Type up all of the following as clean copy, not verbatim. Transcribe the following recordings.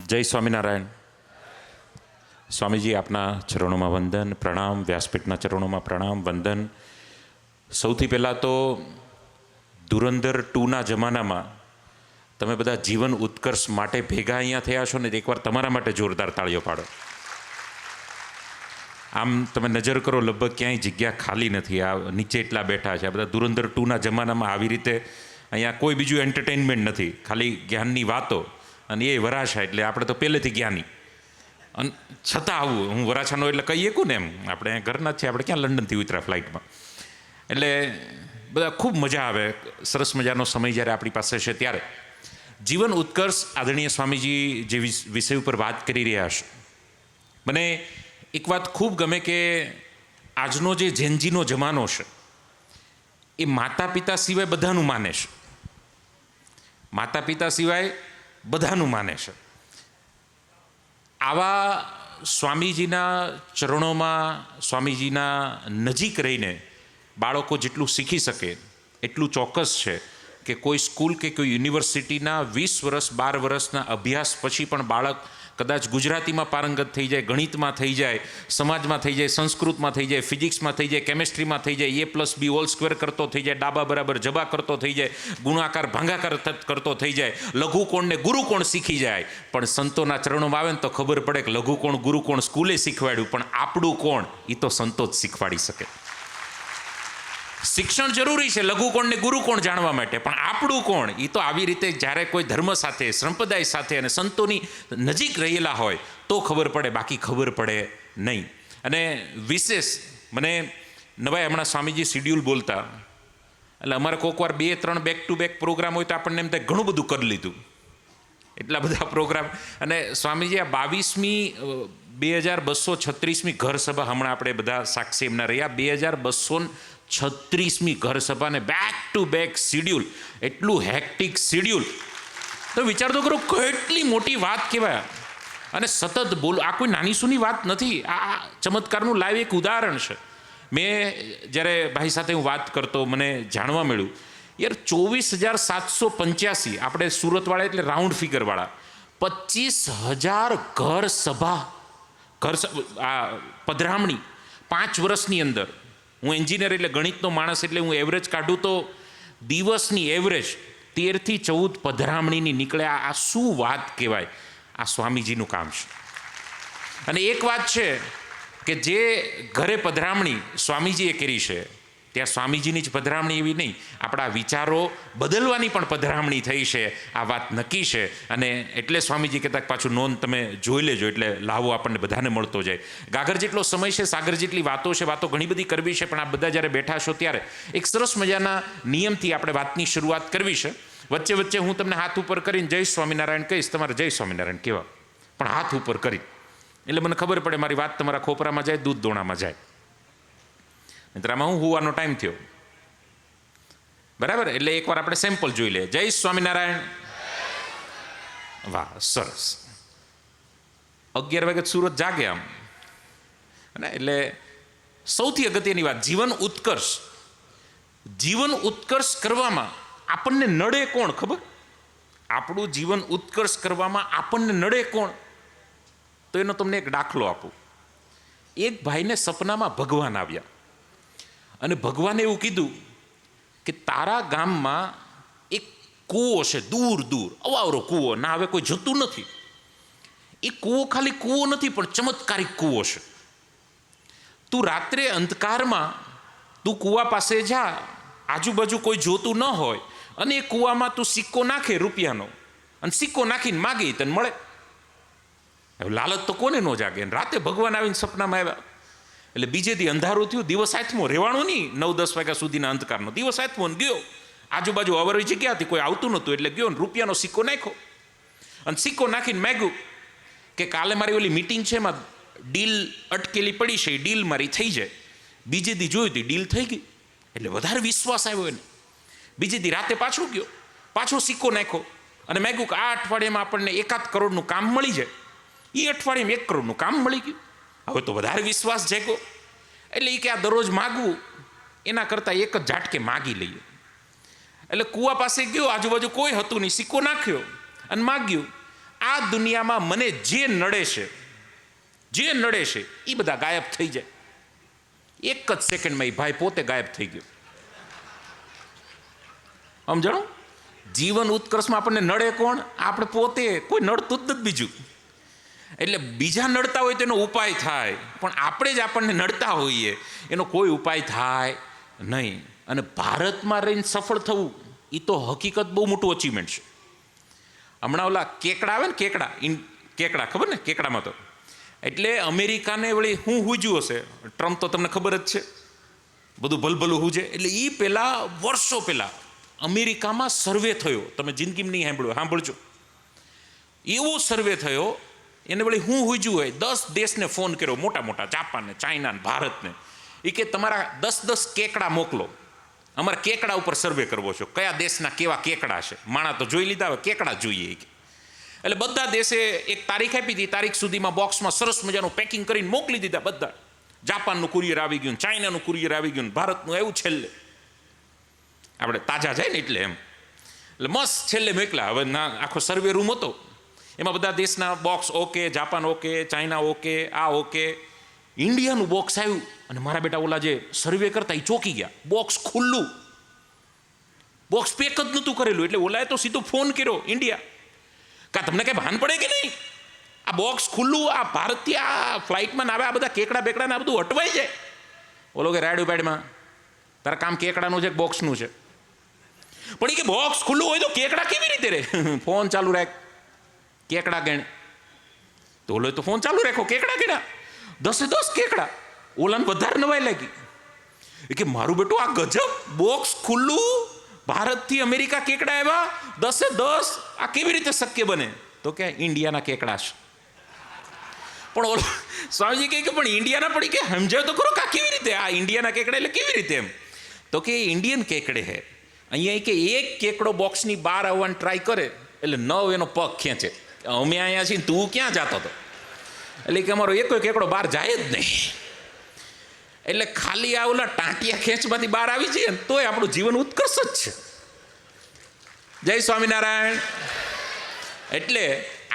જય સ્વામિનારાયણ. સ્વામીજી, આપના ચરણોમાં વંદન, પ્રણામ. વ્યાસપીઠના ચરણોમાં પ્રણામ, વંદન. સૌથી પહેલાં તો ધુરંધર 2ના જમાનામાં તમે બધા જીવન ઉત્કર્ષ માટે ભેગા અહીંયા થયા છો ને, એકવાર તમારા માટે જોરદાર તાળીઓ પાડો. આમ તમે નજર કરો, લગભગ ક્યાંય જગ્યા ખાલી નથી. આ નીચે એટલા બેઠા છે. આ બધા ધુરંધર 2ના જમાનામાં આવી રીતે અહીંયા કોઈ બીજું એન્ટરટેનમેન્ટ નથી, ખાલી જ્ઞાનની વાતો. અને એ વરાછા એટલે આપણે તો પહેલેથી જ્ઞાની. અને છતાં આવું હું વરાછાનો એટલે કહીએ કહું ને, એમ આપણે અહીંયા ઘરના જ છે, આપણે ક્યાં લંડનથી ઉતર્યા ફ્લાઇટમાં. એટલે બધા ખૂબ મજા આવે. સરસ મજાનો સમય જ્યારે આપણી પાસે છે ત્યારે જીવન ઉત્કર્ષ આદરણીય સ્વામીજી જે વિષય ઉપર વાત કરી રહ્યા છે, મને એક વાત ખૂબ ગમે કે આજનો જે જેનજીનો જમાનો છે એ માતા પિતા સિવાય બધાનું માને છે. માતા પિતા સિવાય બધાનું માને છે. આવા સ્વામીજીના ચરણોમાં, સ્વામીજીના નજીક રહીને બાળકો જેટલું શીખી શકે એટલું ચોક્કસ છે કે કોઈ સ્કૂલ કે કોઈ યુનિવર્સિટીના 20 વર્ષ 12 વર્ષના અભ્યાસ પછી પણ બાળક કદાચ ગુજરાતીમાં પારંગત થઈ જાય, ગણિતમાં થઈ જાય, સમાજમાં થઈ જાય, સંસ્કૃતમાં થઈ જાય, ફિઝિક્સમાં થઈ જાય, કેમેસ્ટ્રીમાં થઈ જાય, A+B² કરતો થઈ જાય, ડાબા બરાબર જબા કરતો થઈ જાય, ગુણાકાર ભાંગાકાર કરતો થઈ જાય, લઘુકોણ ને ગુરુકોણ શીખી જાય. પણ સંતોના ચરણોમાં આવે ને તો ખબર પડે કે લઘુકોણ ગુરુકોણ સ્કૂલે શીખવાડ્યું, પણ આપણું કોણ એ તો સંતો જ શીખવાડી શકે. શિક્ષણ જરૂરી છે લઘુકોણ ને ગુરુકોણ જાણવા માટે, પણ આપણું કોણ એ તો આવી રીતે જ્યારે કોઈ ધર્મ સાથે, સંપ્રદાય સાથે અને સંતોની નજીક રહેલા હોય તો ખબર પડે, બાકી ખબર પડે નહીં. અને વિશેષ મને નવાય હમણાં સ્વામીજી શિડ્યુલ બોલતા, એટલે અમારે કોઈક વાર 2-3 બેક ટુ બેક પ્રોગ્રામ હોય તો આપણને એમ થાય ઘણું બધું કરી લીધું, એટલા બધા પ્રોગ્રામ. અને સ્વામીજી આ 22મી 2236મી ઘર સભા હમણાં આપણે બધા સાક્ષી એમના રહ્યા. 2236મી ઘર સભાને બેક ટુ બેક શિડ્યુલ, એટલું હેક્ટિક શિડ્યુલ. તો વિચાર તો કરો કેટલી મોટી વાત કહેવાય. અને સતત બોલો, આ કોઈ નાની સૂની વાત નથી. આ ચમત્કારનું લાઈવ એક ઉદાહરણ છે. મેં જ્યારે ભાઈ સાથે હું વાત કરતો મને જાણવા મળ્યું, યાર 24,785, આપણે સુરતવાળા એટલે રાઉન્ડ ફિગરવાળા, 25,000 ઘર સભા, આ પધરામણી 5 વર્ષની અંદર. હું એન્જિનિયર એટલે ગણિતનો માણસ એટલે હું એવરેજ કાઢું તો દિવસની એવરેજ 13 થી 14 પધરામણીની નીકળે. આ શું વાત કહેવાય. આ સ્વામીજીનું કામ છે. અને એક વાત છે કે જે ઘરે પધરામણી સ્વામીજીએ કરી છે, ત્યાં સ્વામીજીની જ પધરામણી એવી નહીં, આપણા વિચારો બદલવાની પણ પધરામણી થઈ છે. આ વાત નક્કી છે. અને એટલે સ્વામીજી કહેતા પાછું નોંધ તમે જોઈ લેજો, એટલે લાવો આપણને બધાને મળતો જાય. ગાગર જેટલો સમય છે, સાગર જેટલી વાતો છે, વાતો ઘણી બધી કરવી છે, પણ આ બધા જ્યારે બેઠા છો ત્યારે એક સરસ મજાના નિયમથી આપણે વાતની શરૂઆત કરવી છે. વચ્ચે વચ્ચે હું તમને હાથ ઉપર કરીને જય સ્વામિનારાયણ કહીશ, તમારે જય સ્વામિનારાયણ કહેવા, પણ હાથ ઉપર કરી, એટલે મને ખબર પડે મારી વાત તમારા ખોપરામાં જાય, દૂધ દોણામાં જાય. મિત્ર, આમાં હું હોવાનો ટાઈમ થયો, બરાબર? એટલે એકવાર આપણે સેમ્પલ જોઈ લે. જય સ્વામિનારાયણ. વાહ, સરસ. 11 વાગે સુરત જાગે આમ. એટલે સૌથી અગત્યની વાત, જીવન ઉત્કર્ષ. જીવન ઉત્કર્ષ કરવામાં આપણને નડે કોણ ખબર? આપણું જીવન ઉત્કર્ષ કરવામાં આપણને નડે કોણ? તો એનો તમને એક દાખલો આપું. એક ભાઈને સપનામાં ભગવાન આવ્યા અને ભગવાને એવું કીધું કે તારા ગામમાં એક કૂવો છે, દૂર દૂર અવાવરો કૂવો, ના હવે કોઈ જતું નથી. એ કૂવો ખાલી કૂવો નથી પણ ચમત્કારિક કૂવો છે. તું રાત્રે અંધકારમાં તું કૂવા પાસે જા, આજુબાજુ કોઈ જોતું ન હોય, અને એ કૂવામાં તું સિક્કો નાખે રૂપિયાનો, અને સિક્કો નાખીને માગી તને મળે. હવે લાલચ તો કોને ન જાગે. રાતે ભગવાન આવીને સપનામાં આવ્યા એટલે બીજે દી અંધારું થયું, દિવસ 8મો, રહેવાનું નહીં 9-10 વાગ્યા સુધીના અંધકારનો. દિવસ 8મો ગયો, આજુબાજુ અવરવી જગ્યા હતી, કોઈ આવતું નહોતું, એટલે ગયો ને રૂપિયાનો સિક્કો નાખ્યો, અને સિક્કો નાખીને માગ્યું કે કાલે મારી ઓલી મીટિંગ છે, એમાં ડીલ અટકેલી પડી છે, એ ડીલ મારી થઈ જાય. બીજે દી જોયું હતી ડીલ થઈ ગઈ, એટલે વધારે વિશ્વાસ આવ્યો એને. બીજે દી રાતે પાછો ગયો, પાછો સિક્કો નાખ્યો અને માગ્યું કે આ અઠવાડિયામાં આપણને 1 કરોડનું કામ મળી જાય. એ અઠવાડિયામાં 1 કરોડનું કામ મળી ગયું. હવે તો વધારે વિશ્વાસ જાગ્યો. એટલે એ કે આ દરરોજ માગવું એના કરતાં એક જ ઝાટકે માગી લઈએ. એટલે કૂવા પાસે ગયો, આજુબાજુ કોઈ હતું નહીં, સિક્કો નાખ્યો અને માગ્યું. આ દુનિયામાં મને જે નડે છે એ બધા ગાયબ થઈ જાય. એક જ સેકન્ડમાં એ ભાઈ પોતે ગાયબ થઈ ગયો. સમજણો? જીવન ઉત્કર્ષમાં આપણને નડે કોણ? આપણે પોતે. કોઈ નડતું જ નથી બીજું. એટલે બીજા નડતા હોય તો એનો ઉપાય થાય, પણ આપણે જ આપણને નડતા હોઈએ એનો કોઈ ઉપાય થાય નહીં. અને ભારતમાં રહીને સફળ થવું એ તો હકીકત બહુ મોટું અચીવમેન્ટ છે. હમણાં ઓલા કેકડા આવે ને, કેકડા ખબર ને? કેકડામાં તો એટલે અમેરિકાને વળી હું હુજ્યું હશે. ટ્રમ્પ તો તમને ખબર જ છે, બધું ભલભલું હુજે. એટલે એ પહેલાં વર્ષો પહેલાં અમેરિકામાં સર્વે થયો. તમે જિંદગીમાં નહીં સાંભળજો. એવો સર્વે થયો, એને વળી હું હુજ્યું હોય 10 દેશને ફોન કર્યો, મોટા મોટા, જાપાનને, ચાઇનાને, ભારતને. એ કે તમારા 10 કેકડા મોકલો, અમારે કેકડા ઉપર સર્વે કરવો છે. કયા દેશના કેવા કેકડા છે? માણા તો જોઈ લીધા, હવે કેકડા જોઈએ. એટલે બધા દેશે એક તારીખ આપી હતી, તારીખ સુધીમાં બોક્સમાં સરસ મજાનું પેકિંગ કરીને મોકલી દીધા બધા. જાપાનનું કુરિયર આવી ગયું, ચાઇનાનું કુરિયર આવી ગયું, ભારતનું એવું છેલ્લે આપણે તાજા જાય ને એટલે એમ. એટલે મસ્ત છેલ્લે મોકલા. હવે ના આખો સર્વે રૂમ હતો, એમાં બધા દેશના box okay, Japan okay, China okay, આ ઓકે. ઇન્ડિયાનું બોક્સ આવ્યું અને મારા બેટા ઓલા જે સર્વે કરતા એ ચોંકી ગયા. બોક્સ ખુલ્લું, બોક્સ પેક જ નહોતું કરેલું. એટલે ઓલાએ તો સીધો ફોન કર્યો ઇન્ડિયા, કા તમને કઈ ભાન પડે કે નહીં? આ બોક્સ ખુલ્લું, આ ભારતથી આ ફ્લાઇટમાં આવે, આ બધા કેકડા બેકડા આ બધું હટવાઈ જાય. ઓલો કે રાયડું પેડમાં તારા કામ કેકડાનું છે, બોક્સનું છે. પણ એ કે બોક્સ ખુલ્લું હોય તો કેકડા કેવી રીતે રહે? ફોન ચાલુ રાખ, કેકડા ગણ. તો ઓલો તો ફોન ચાલુ રાખો, કેકડા ગણ્યા 10 કેકડા. ઓલાને વધારે નવાઈ લાગી કે મારું બેટું આ ગજબ, બોક્સ ખુલ્લું, ભારતથી અમેરિકા કેકડા આવ્યા 10, આ કેવી રીતે શક્ય બને? તો કે ઇન્ડિયાના કેકડા છે. પણ ઓલો સ્વામીજી કહે કે પણ ઇન્ડિયાના પડી કે સમજાવ તો ખરો, કા કેવી રીતે આ ઇન્ડિયાના કેકડા એટલે કેવી રીતે એમ? તો કે ઇન્ડિયન કેકડે હે. અહીંયા કે એક કેકડો બોક્સની બહાર આવવાનું ટ્રાય કરે એટલે 9 એનો પગ ખેંચે. અમે અહીંયા છીએ, તું ક્યાં જતો હતો? એટલે કે અમારો એક કેકડો બહાર જાય જ નહીં. એટલે ખાલી આ ઓલા ટાંટિયા ખેંચમાંથી બહાર આવી જઈએ ને તોય આપણું જીવન ઉત્કર્ષ જ છે. જય સ્વામિનારાયણ. એટલે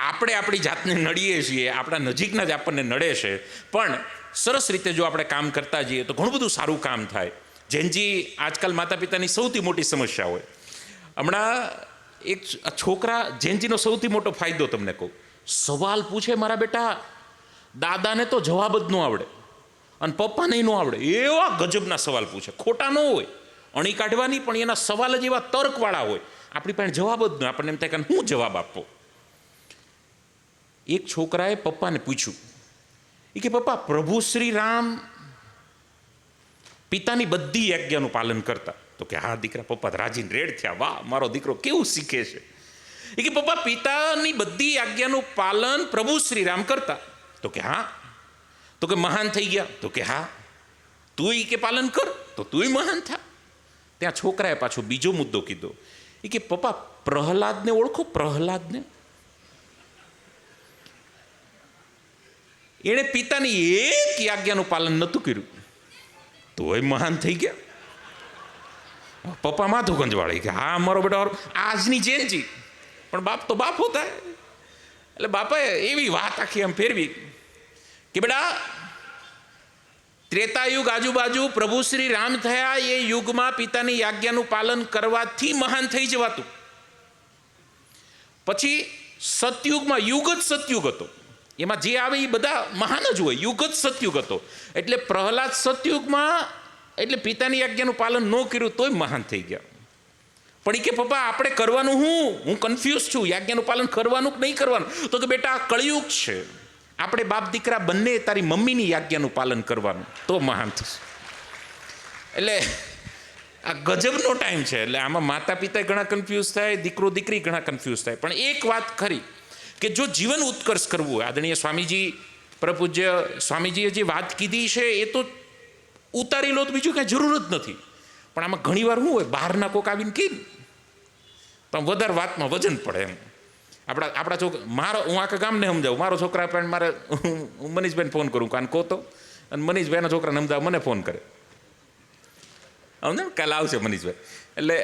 આપણે આપણી જાતને નડીએ છીએ, આપણા નજીકના જ આપણને નડે છે, પણ સરસ રીતે જો આપણે કામ કરતા જઈએ તો ઘણું બધું સારું કામ થાય. જેનજી આજકાલ માતા પિતાની સૌથી મોટી સમસ્યા હોય. હમણાં એક છોકરા, જેનજીનો સૌથી મોટો ફાયદો તમને કહું, સવાલ પૂછે મારા બેટા, દાદાને તો જવાબ જ ન આવડે અને પપ્પાને ન આવડે. એવા ગજબના સવાલ પૂછે, ખોટા ન હોય, અણી કાઢવાની, પણ એના સવાલ જ એવા તર્કવાળા હોય. આપણી પાસે જવાબ જ ન, આપણને એમ થાય કે હું જવાબ આપવો. એક છોકરાએ પપ્પાને પૂછ્યું, એ કે પપ્પા, પ્રભુ શ્રી રામ પિતાની બધી આજ્ઞાનું પાલન કરતા? તો કે હા દીકરા. પપ્પા રાજીને રેડ થયા, વાહ મારો દીકરો કેવું શીખે છે. એ કે પપ્પા, પિતાની બધી આજ્ઞાનું પાલન પ્રભુ શ્રી રામ કરતા? તો કે હા. તો કે મહાન થઈ ગયા? તો કે હા. તું કે પાલન કર તો તુંય મહાન થા. ત્યાં છોકરાએ પાછો બીજો મુદ્દો કીધો. એ કે પપ્પા, પ્રહલાદને ઓળખો? પ્રહલાદને? એણે પિતાની એક આજ્ઞાનું પાલન નહોતું કર્યું, તોય મહાન થઈ ગયા. પપ્પા માથું ગંજવાળી કે હા મારો બેટા આજની જેનજી, પણ બાપ તો બાપ હોતા. એટલે બાપાએ એવી વાત આખી આમ ફેરવી કે બેટા, ત્રેતાયુગ આજુબાજુ પ્રભુ શ્રી રામ થયા, એ યુગમાં પિતાની આજ્ઞાનું પાલન કરવાથી મહાન થઈ જવાતું. પછી સતયુગમાં, યુગ જ સતયુગ હતો, એમાં જે આવે એ બધા મહાન જ હોય, યુગ જ સતયુગ હતો. એટલે પ્રહલાદ સતયુગમાં, એટલે પિતાની આજ્ઞાનું પાલન ન કર્યું તોય મહાન થઈ ગયા. પણ એ કે પપ્પા આપણે કરવાનું હું કન્ફ્યુઝ છું, આજ્ઞાનું પાલન કરવાનું કે નહીં કરવાનું? તો કે બેટા આ કળિયુગ છે, આપણે બાપ દીકરા બંને તારી મમ્મીની આજ્ઞાનું પાલન કરવાનું, તો મહાન થશે. એટલે આ ગજબનો ટાઈમ છે. એટલે આમાં માતા પિતા ઘણા કન્ફ્યુઝ થાય, દીકરો દીકરી ઘણા કન્ફ્યુઝ થાય. પણ એક વાત ખરી કે જો જીવન ઉત્કર્ષ કરવું હોય, આદરણીય સ્વામીજી, પ્રપૂજ્ય સ્વામીજીએ જે વાત કીધી છે એ તો ઉતારી લો તો બીજું કાંઈ જરૂર જ નથી. પણ આમાં ઘણી વાર શું હોય, બહારના કોક આવીને કીધું તો વધારે વાતમાં વજન પડે એમ. આપણા છોકરા, મારો, હું આખા ગામને સમજાવું, મારો છોકરા પણ મારે, હું મનીષભાઈને ફોન કરું કાન કહતો, અને મનીષભાઈના છોકરાને સમજાવ મને ફોન કરે, સમજાવ કાલે આવશે મનીષભાઈ. એટલે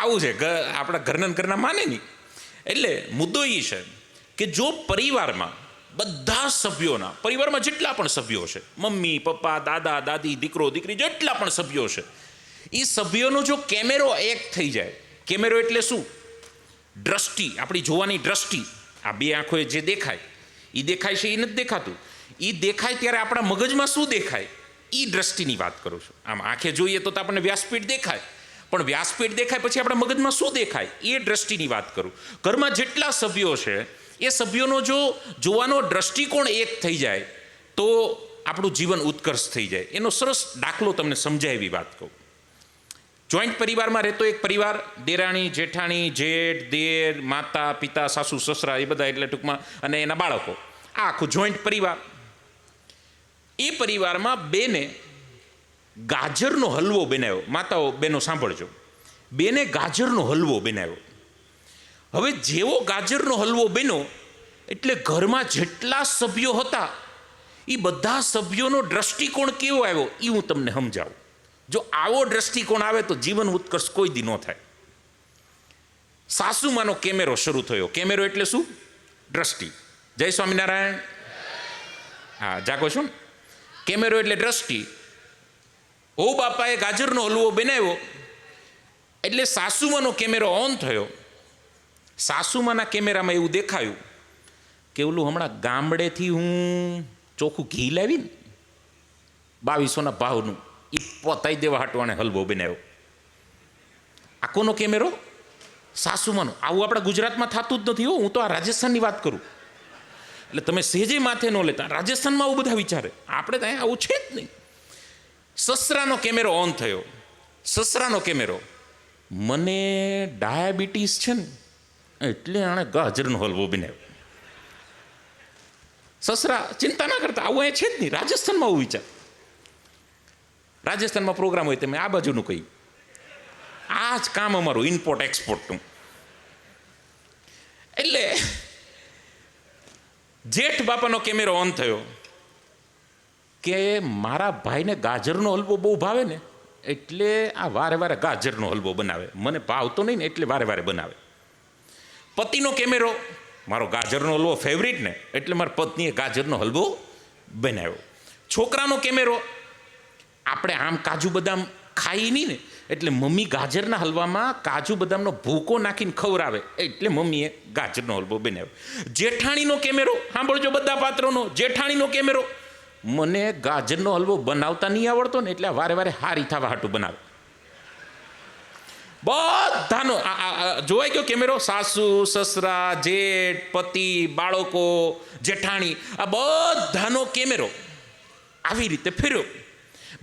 આવું છે, આપણા ઘરના માને નહીં. એટલે મુદ્દો એ છે કે જો પરિવારમાં બધા સભ્યોના, પરિવારમાં જેટલા પણ સભ્યો છે, મમ્મી પપ્પા દાદા દાદી દીકરો દીકરી જેટલા પણ સભ્યો છે, એ સભ્યોનો જો કેમેરો એક થઈ જાય, કેમેરો એટલે શું? દ્રષ્ટિ, આપણી જોવાની દ્રષ્ટિ, આ બે આંખોએ જે દેખાય એ દેખાય છે, એ નથી દેખાતું. એ દેખાય ત્યારે આપણા મગજમાં શું દેખાય એ દ્રષ્ટિની વાત કરું છું. આમ આંખે જોઈએ તો આપણને વ્યાસપીઠ દેખાય, પણ વ્યાસપીઠ દેખાય પછી આપણા મગજમાં શું દેખાય એ દ્રષ્ટિની વાત કરું. ઘરમાં જેટલા સભ્યો છે એ સભ્યોનો જો જોવાનો દ્રષ્ટિકોણ એક થઈ જાય તો આપણું જીવન ઉત્કર્ષ થઈ જાય. એનો સરસ દાખલો તમને સમજાય એવી વાત કહું. જોઈન્ટ પરિવારમાં રહેતો એક પરિવાર, દેરાણી જેઠાણી જેઠ દેર માતા પિતા સાસુ સસરા એ બધા, એટલે ટૂંકમાં, અને એના બાળકો, આ આખું જોઈન્ટ પરિવાર. એ પરિવારમાં બેને ગાજરનો હલવો બનાવ્યો. માતાઓ બેનો સાંભળજો, બેને ગાજરનો હલવો બનાવ્યો. હવે જેવો ગાજરનો હલવો બન્યો એટલે ઘરમાં જેટલા સભ્યો હતા એ બધા સભ્યોનો દ્રષ્ટિકોણ કેવો આવ્યો એ હું તમને સમજાવું. જો આવો દ્રષ્ટિકોણ આવે તો જીવન ઉત્કર્ષ કોઈ દી ન થાય. સાસુમાનો કેમેરો શરૂ થયો. કેમેરો એટલે શું? દ્રષ્ટિ. જય સ્વામિનારાયણ. હા, જાગો છો ને? કેમેરો એટલે દ્રષ્ટિ. ઓ બાપાએ ગાજરનો હલવો બનાવ્યો એટલે સાસુમાનો કેમેરો ઓન થયો. સાસુમાના કેમેરામાં એવું દેખાયું કે ઓલું હમણાં ગામડેથી હું ચોખ્ખું ઘી લાવીને 2200ના ભાવનું એ પતાઈ દેવા હાટવાને હલવો બનાવ્યો. આ કોનો કેમેરો? સાસુમાનો. આવું આપણા ગુજરાતમાં થતું જ નથી. હું તો આ રાજસ્થાનની વાત કરું. એટલે તમે સહેજે માથે ન લેતા. રાજસ્થાનમાં આવું બધા વિચારે, આપણે ત્યાં આવું છે જ નહીં. સસરાનો કેમેરો ઓન થયો. સસરાનો કેમેરો, મને ડાયાબિટીસ છે ને એટલે આણે ગાજરનો હલવો બનાવ્યો. સસરા ચિંતા ના કરતા, આવું અહીંયા છે જ નહીં. રાજસ્થાનમાં આવું વિચાર. રાજસ્થાનમાં પ્રોગ્રામ હોય તમે આ બાજુનું કહી, આ જ કામ અમારું ઇમ્પોર્ટ એક્સપોર્ટનું. એટલે જેઠ બાપાનો કેમેરો ઓન થયો કે મારા ભાઈને ગાજરનો હલવો બહુ ભાવે ને એટલે આ વારે વારે ગાજરનો હલવો બનાવે. મને ભાવતો નહીં ને એટલે વારે વારે બનાવે. પતિનો કેમેરો, મારો ગાજરનો હલવો ફેવરિટ ને એટલે મારા પત્નીએ ગાજરનો હલવો બનાવ્યો. છોકરાનો કેમેરો, આપણે આમ કાજુ બદામ ખાઈ નહીં ને એટલે મમ્મી ગાજરના હલવામાં કાજુ બદામનો ભૂકો નાખીને ખવડાવે એટલે મમ્મીએ ગાજરનો હલવો બનાવ્યો. જેઠાણીનો કેમેરો, સાંભળજો બધા પાત્રોનો. જેઠાણીનો કેમેરો, મને ગાજરનો હલવો બનાવતા નહીં આવડતો ને એટલે વારે વારે હારી થવા હાટું બનાવે. બધાનો જોવાય ગયો કેમેરો. સાસુ સસરા જેઠ પતિ બાળકો જેઠાણી આ બધાનો કેમેરો આવી રીતે ફેર્યો.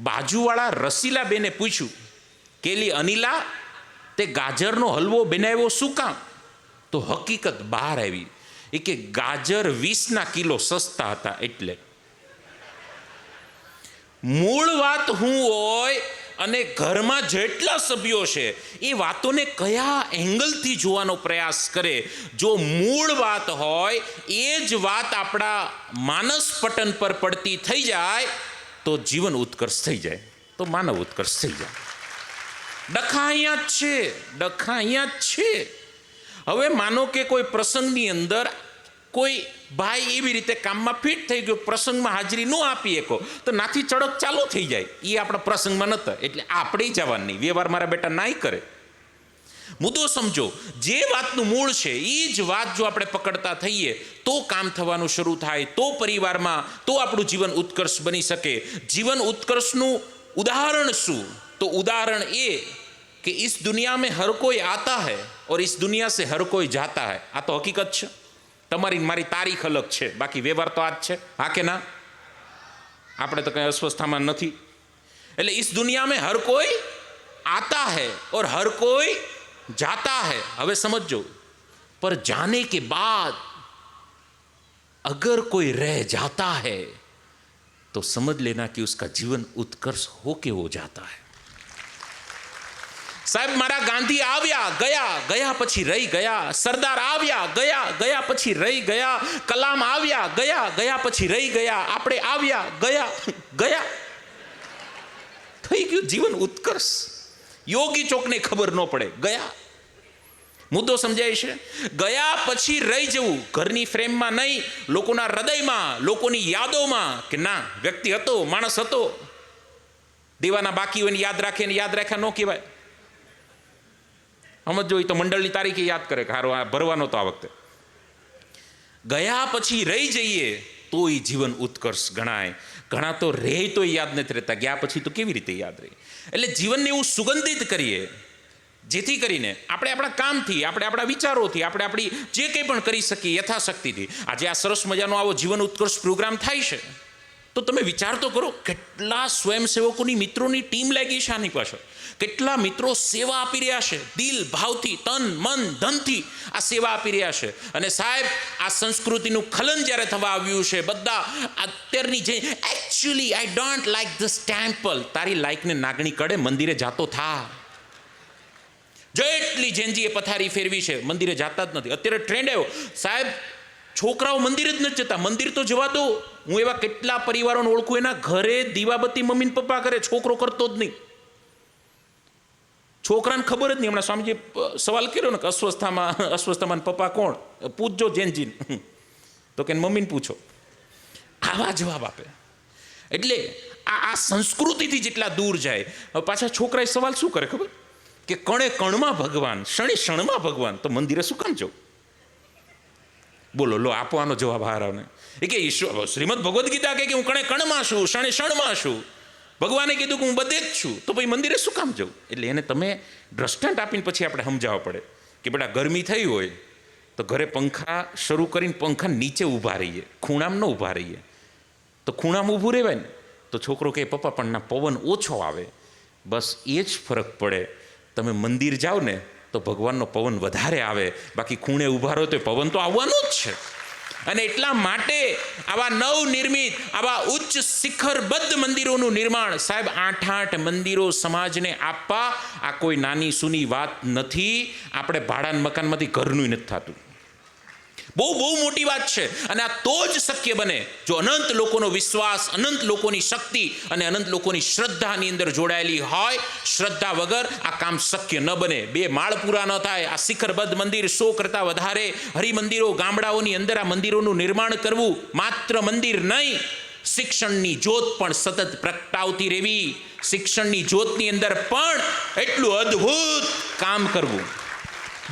બાજુવાળા રસીલા બેને પૂછ્યું કેલી અનિલા તે ગાજરનો હલવો બનાવ્યો શું કામ? તો હકીકત બહાર આવી એ કે ગાજર 20ના કિલો સસ્તા હતા એટલે. મૂળ વાત હું હોય અને ઘરમાં જેટલા સભ્યો છે એ વાતોને કયા એંગલથી જોવાનો પ્રયાસ કરે. જો મૂળ વાત હોય એ જ વાત આપણા માનસ પટન પર પડતી થઈ જાય તો જીવન ઉત્કર્ષ થઈ જાય, તો માનવ ઉત્કર્ષ થઈ જાય. ડખા અહીંયા જ છે, ડખા અહીંયા જ છે. હવે માનો કે કોઈ પ્રસંગની અંદર કોઈ ભાઈ એવી રીતે કામમાં ફિટ થઈ ગયો, પ્રસંગમાં હાજરી ન આપી શકો તો નાથી ચડક ચાલુ થઈ જાય. એ આપણા પ્રસંગમાં નહોતા એટલે આપણે જવાનું નહીં. વ્યવહાર મારા બેટા નાય કરે. મુદ્દો સમજો. જે વાતનું મૂળ છે એ જ વાત જો આપણે પકડતા થઈએ તો કામ થવાનું શરૂ થાય, તો પરિવારમાં, તો આપણું જીવન ઉત્કર્ષ બની શકે. જીવન ઉત્કર્ષનું ઉદાહરણ શું? તો ઉદાહરણ એ કે इस दुनिया में हर कोई आता है और इस दुनिया से हर कोई जाता है. આ તો હકીકત છે. તમારી મારી તારીખ અલગ છે, બાકી વ્યવહાર તો આ જ છે. હા કે ના? આપણે તો કંઈ અસ્વસ્થામાં નથી. એટલે इस दुनिया में हर कोई आता है और हर कोई जाता है. હવે સમજો, पर जाने के बाद अगर कोई रह जाता है तो समझ लेना कि उसका जीवन उत्कर्ष होके हो जाता है. સાહેબ મારા ગાંધી આવ્યા ગયા, ગયા પછી રહી ગયા. સરદાર આવ્યા ગયા, ગયા પછી રહી ગયા. કલામ આવ્યા ગયા, ગયા પછી રહી ગયા. આપણે આવ્યા ગયા, ગયા. થઈ ગયું જીવન ઉત્કર્ષ. યોગી ચોકને ખબર ન પડે, ગયા. મુદ્દો સમજાય છે? ગયા પછી રહી જવું, ઘરની ફ્રેમમાં નહીં, લોકોના હૃદયમાં, લોકોની યાદોમાં, કે ના વ્યક્તિ હતો, માણસ હતો. દેવાના બાકી હોય યાદ રાખે ને યાદ રાખ્યા ન કહેવાય. સમજો, એ તો મંડળની તારીખે યાદ કરે કે હારો આ ભરવાનો તો આ વખતે. ગયા પછી રહી જઈએ તો એ જીવન ઉત્કર્ષ ગણાય. ઘણા તો રહે તો યાદ નથી રહેતા, ગયા પછી તો કેવી રીતે યાદ રહે? એટલે જીવનને એવું સુગંધિત કરીએ જેથી કરીને આપણે આપણા કામથી, આપણે આપણા વિચારોથી, આપણે આપણી જે કંઈ પણ કરી શકીએ યથાશક્તિથી. આજે આ સરસ મજાનો આવો જીવન ઉત્કર્ષ પ્રોગ્રામ થાય છે તો તમે વિચાર તો કરો, કેટલા સ્વયંસેવકોની મિત્રોની ટીમ લાગી છે આની પાછળ. કેટલા મિત્રો સેવા આપી રહ્યા છે, દિલ ભાવથી, તન મન ધનથી આ સેવા આપી રહ્યા છે. અને સાહેબ, આ સંસ્કૃતિનું ખલન જ્યારે થવા આવ્યું છે, બધા અત્યારની જે actually I don't like this temple, તારી લાઈકને નાગણી કડે, મંદિરે જાતો થા. જેટલી જેનજીએ પથારી ફેરવી છે, મંદિરે જાતા જ નથી. અત્યારે ટ્રેન્ડ આવ્યો સાહેબ, છોકરાઓ મંદિર જ નથી જતા. મંદિર તો જવા દો, હું એવા કેટલા પરિવારોને ઓળખું, એના ઘરે દીવાબત્તી મમ્મી ને પપ્પા કરે, છોકરો કરતો જ નહીં. છોકરાને ખબર જ નહીં. હમણાં સ્વામીજી સવાલ કર્યો ને કે અસ્વસ્થામાં પપ્પા કોણ? પૂછજો જૈનજીને, તો કે મમ્મીને પૂછો. આવા જવાબ આપે. એટલે આ સંસ્કૃતિથી જેટલા દૂર જાય, પાછા છોકરાએ સવાલ શું કરે ખબર? કે કણે કણમાં ભગવાન, ક્ષણે ક્ષણમાં ભગવાન, તો મંદિરે શું કામ જવું? બોલો, લો આપવાનો જવાબ હારાવને. એ કે ઈશ્વર, શ્રીમદ ભગવદ્ ગીતા કે હું કણે કણમાં છું, ક્ષણે ક્ષણમાં છું. ભગવાને કીધું કે હું બધે જ છું, તો પછી મંદિરે શું કામ જવું? એટલે એને તમે દ્રષ્ટાંત આપીને પછી આપણે સમજાવવા પડે કે બેટા ગરમી થઈ હોય તો ઘરે પંખા શરૂ કરીને પંખા નીચે ઊભા રહીએ, ખૂણામાં ન ઊભા રહીએ. તો ખૂણામાં ઊભું રહેવાય ને તો છોકરો કહે પપ્પા પણ ના પવન ઓછો આવે. બસ એ જ ફરક પડે. તમે મંદિર જાઓ ને તો ભગવાનનો પવન વધારે આવે, બાકી ખૂણે ઊભા રહો તો પવન તો આવવાનો જ છે. અને એટલા માટે આવા નવનિર્મિત, આવા ઉચ્ચ શિખરબદ્ધ મંદિરોનું નિર્માણ, સાહેબ 8 મંદિરો સમાજને આપવા, આ કોઈ નાની સૂની વાત નથી. આપણે ભાડાના મકાનમાંથી ઘરનું નથી થતું. બહુ મોટી વાત છે. અને આ તો જ શક્ય બને જો અનંત લોકોનો વિશ્વાસ, અનંત લોકોની શક્તિ અને અનંત લોકોની શ્રદ્ધાની અંદર જોડાયેલી હોય. શ્રદ્ધા વગર આ કામ શક્ય ન બને. 2 માળ પૂરા ન થાય. આ શિખરબદ્ધ મંદિર, 100 કરતાં વધારે હરિમંદિરો ગામડાઓની અંદર આ મંદિરોનું નિર્માણ કરવું. માત્ર મંદિર નહીં, શિક્ષણની જ્યોત પણ સતત પ્રગટાવતી રહેવી. શિક્ષણની જ્યોતની અંદર પણ એટલું અદ્ભુત કામ કરવું.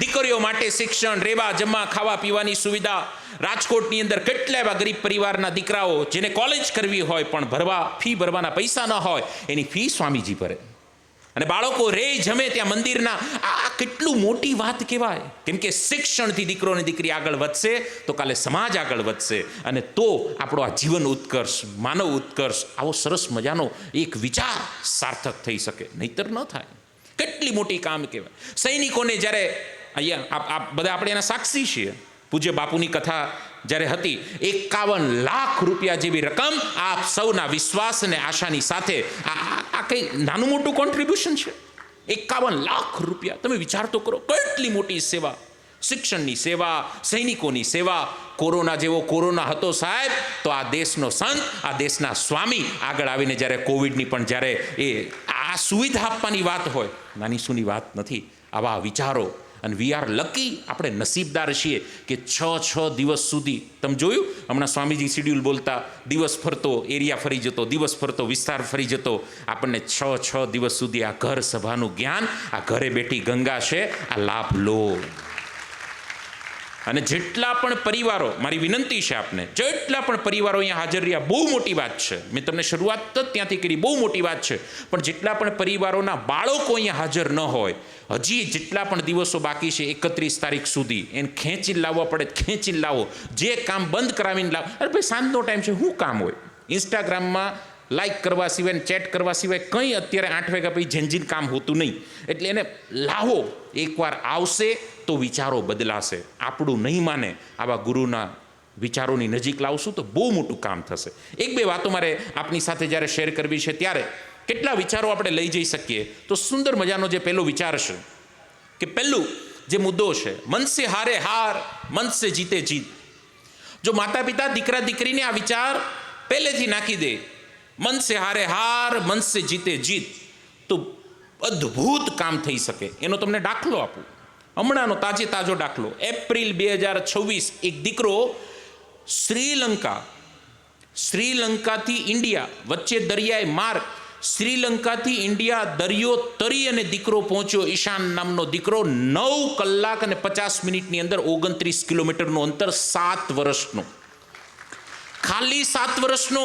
દીકરીઓ માટે શિક્ષણ, રહેવા જમવા ખાવા પીવાની સુવિધા. રાજકોટની અંદર કેટલા એવા ગરીબ પરિવારના દીકરાઓ જેને કોલેજ કરવી હોય પણ ફી ભરવાના પૈસા ન હોય, એની ફી સ્વામીજી ભરે. અને બાળકો રે જમે ત્યાં મંદિરના. આ કેટલું મોટી વાત કહેવાય. કેમ કે શિક્ષણથી દીકરો અને દીકરી આગળ વધશે તો કાલે સમાજ આગળ વધશે. અને તો આપણો આ જીવન ઉત્કર્ષ, માનવ ઉત્કર્ષ, આવો સરસ મજાનો એક વિચાર સાર્થક થઈ શકે. નહીતર ન થાય. કેટલી મોટી કામ કહેવાય. સૈનિકોને જ્યારે અહીંયા બધા આપણે એના સાક્ષી છીએ. પૂજ્ય બાપુની કથા જ્યારે હતી, 51 લાખ રૂપિયા જેવી રકમ આપ સૌના વિશ્વાસ અને આશાની સાથે, આ કંઈ નાનું મોટું કોન્ટ્રીબ્યુશન છે? 51 લાખ રૂપિયા. તમે વિચાર તો કરો, કેટલી મોટી સેવા. શિક્ષણની સેવા, સૈનિકોની સેવા. કોરોના જેવો કોરોના હતો સાહેબ, તો આ દેશનો સંત, આ દેશના સ્વામી આગળ આવીને જ્યારે કોવિડની પણ જ્યારે આ સુવિધા આપવાની વાત હોય, નાની સૂની વાત નથી. આવા વિચારો. અને વી આર લકી, આપણે નસીબદાર છીએ કે 6 દિવસ સુધી, તમે જોયું હમણાં સ્વામીજી શિડ્યુલ બોલતા, દિવસ ફરતો એરિયા ફરી જતો, દિવસ ફરતો વિસ્તાર ફરી જતો. આપણને 6 દિવસ સુધી આ ઘર સભાનું જ્ઞાન, આ ઘરે બેઠી ગંગા છે, આ લાભ લો. અને જેટલા પણ પરિવારો, મારી વિનંતી છે આપને, જેટલા પણ પરિવારો અહીંયા હાજર રહ્યા, બહુ મોટી વાત છે. મેં તમને શરૂઆત જ ત્યાંથી કરી, બહુ મોટી વાત છે. પણ જેટલા પણ પરિવારોના બાળકો અહીંયા હાજર ન હોય, હજી જેટલા પણ દિવસો બાકી છે 31 તારીખ સુધી, એને ખેંચીને લાવવા પડે, ખેંચીને લાવો. જે કામ બંધ કરાવીને લાવો. અરે ભાઈ, સાંજનો ટાઈમ છે, શું કામ હોય? ઇન્સ્ટાગ્રામમાં લાઇક કરવા સિવાય, ચેટ કરવા સિવાય કંઈ અત્યારે 8 વાગ્યા પછી જેનજીન કામ હોતું નહીં. એટલે એને લાવો. એકવાર આવશે તો વિચારો બદલાશે. આપણું નહીં માને, આવા ગુરુના વિચારોની નજીક લાવશું તો બહુ મોટું કામ થશે. 1-2 વાતો મારે આપની સાથે જ્યારે શેર કરવી છે, ત્યારે કેટલા વિચારો આપણે લઈ જઈ શકીએ. તો સુંદર મજાનો જે પહેલો વિચાર છે, કે પહેલું જે મુદ્દો છે, મન સે હારે હાર, મન સે જીતે જીત. જો માતા પિતા દીકરા દીકરીને આ વિચાર પહેલેથી નાખી દે, મન સે હારે હાર, મન સે જીતે જીત, તો અદ્ભુત કામ થઈ શકે. એનો તમને દાખલો આપું. હમણાંનો તાજો દાખલો, એપ્રિલ 2026, એક દીકરો શ્રીલંકાથી ઇન્ડિયા વચ્ચે દરિયાએ માર્ગ, શ્રીલંકાથી ઇન્ડિયા દરિયો તરી અને દીકરો પહોંચ્યો. ઈશાન નામનો દીકરો 9 કલાક અને 50 મિનિટની અંદર 29 કિલોમીટરનું અંતર, 7 વર્ષનો, ખાલી 7 વર્ષનો.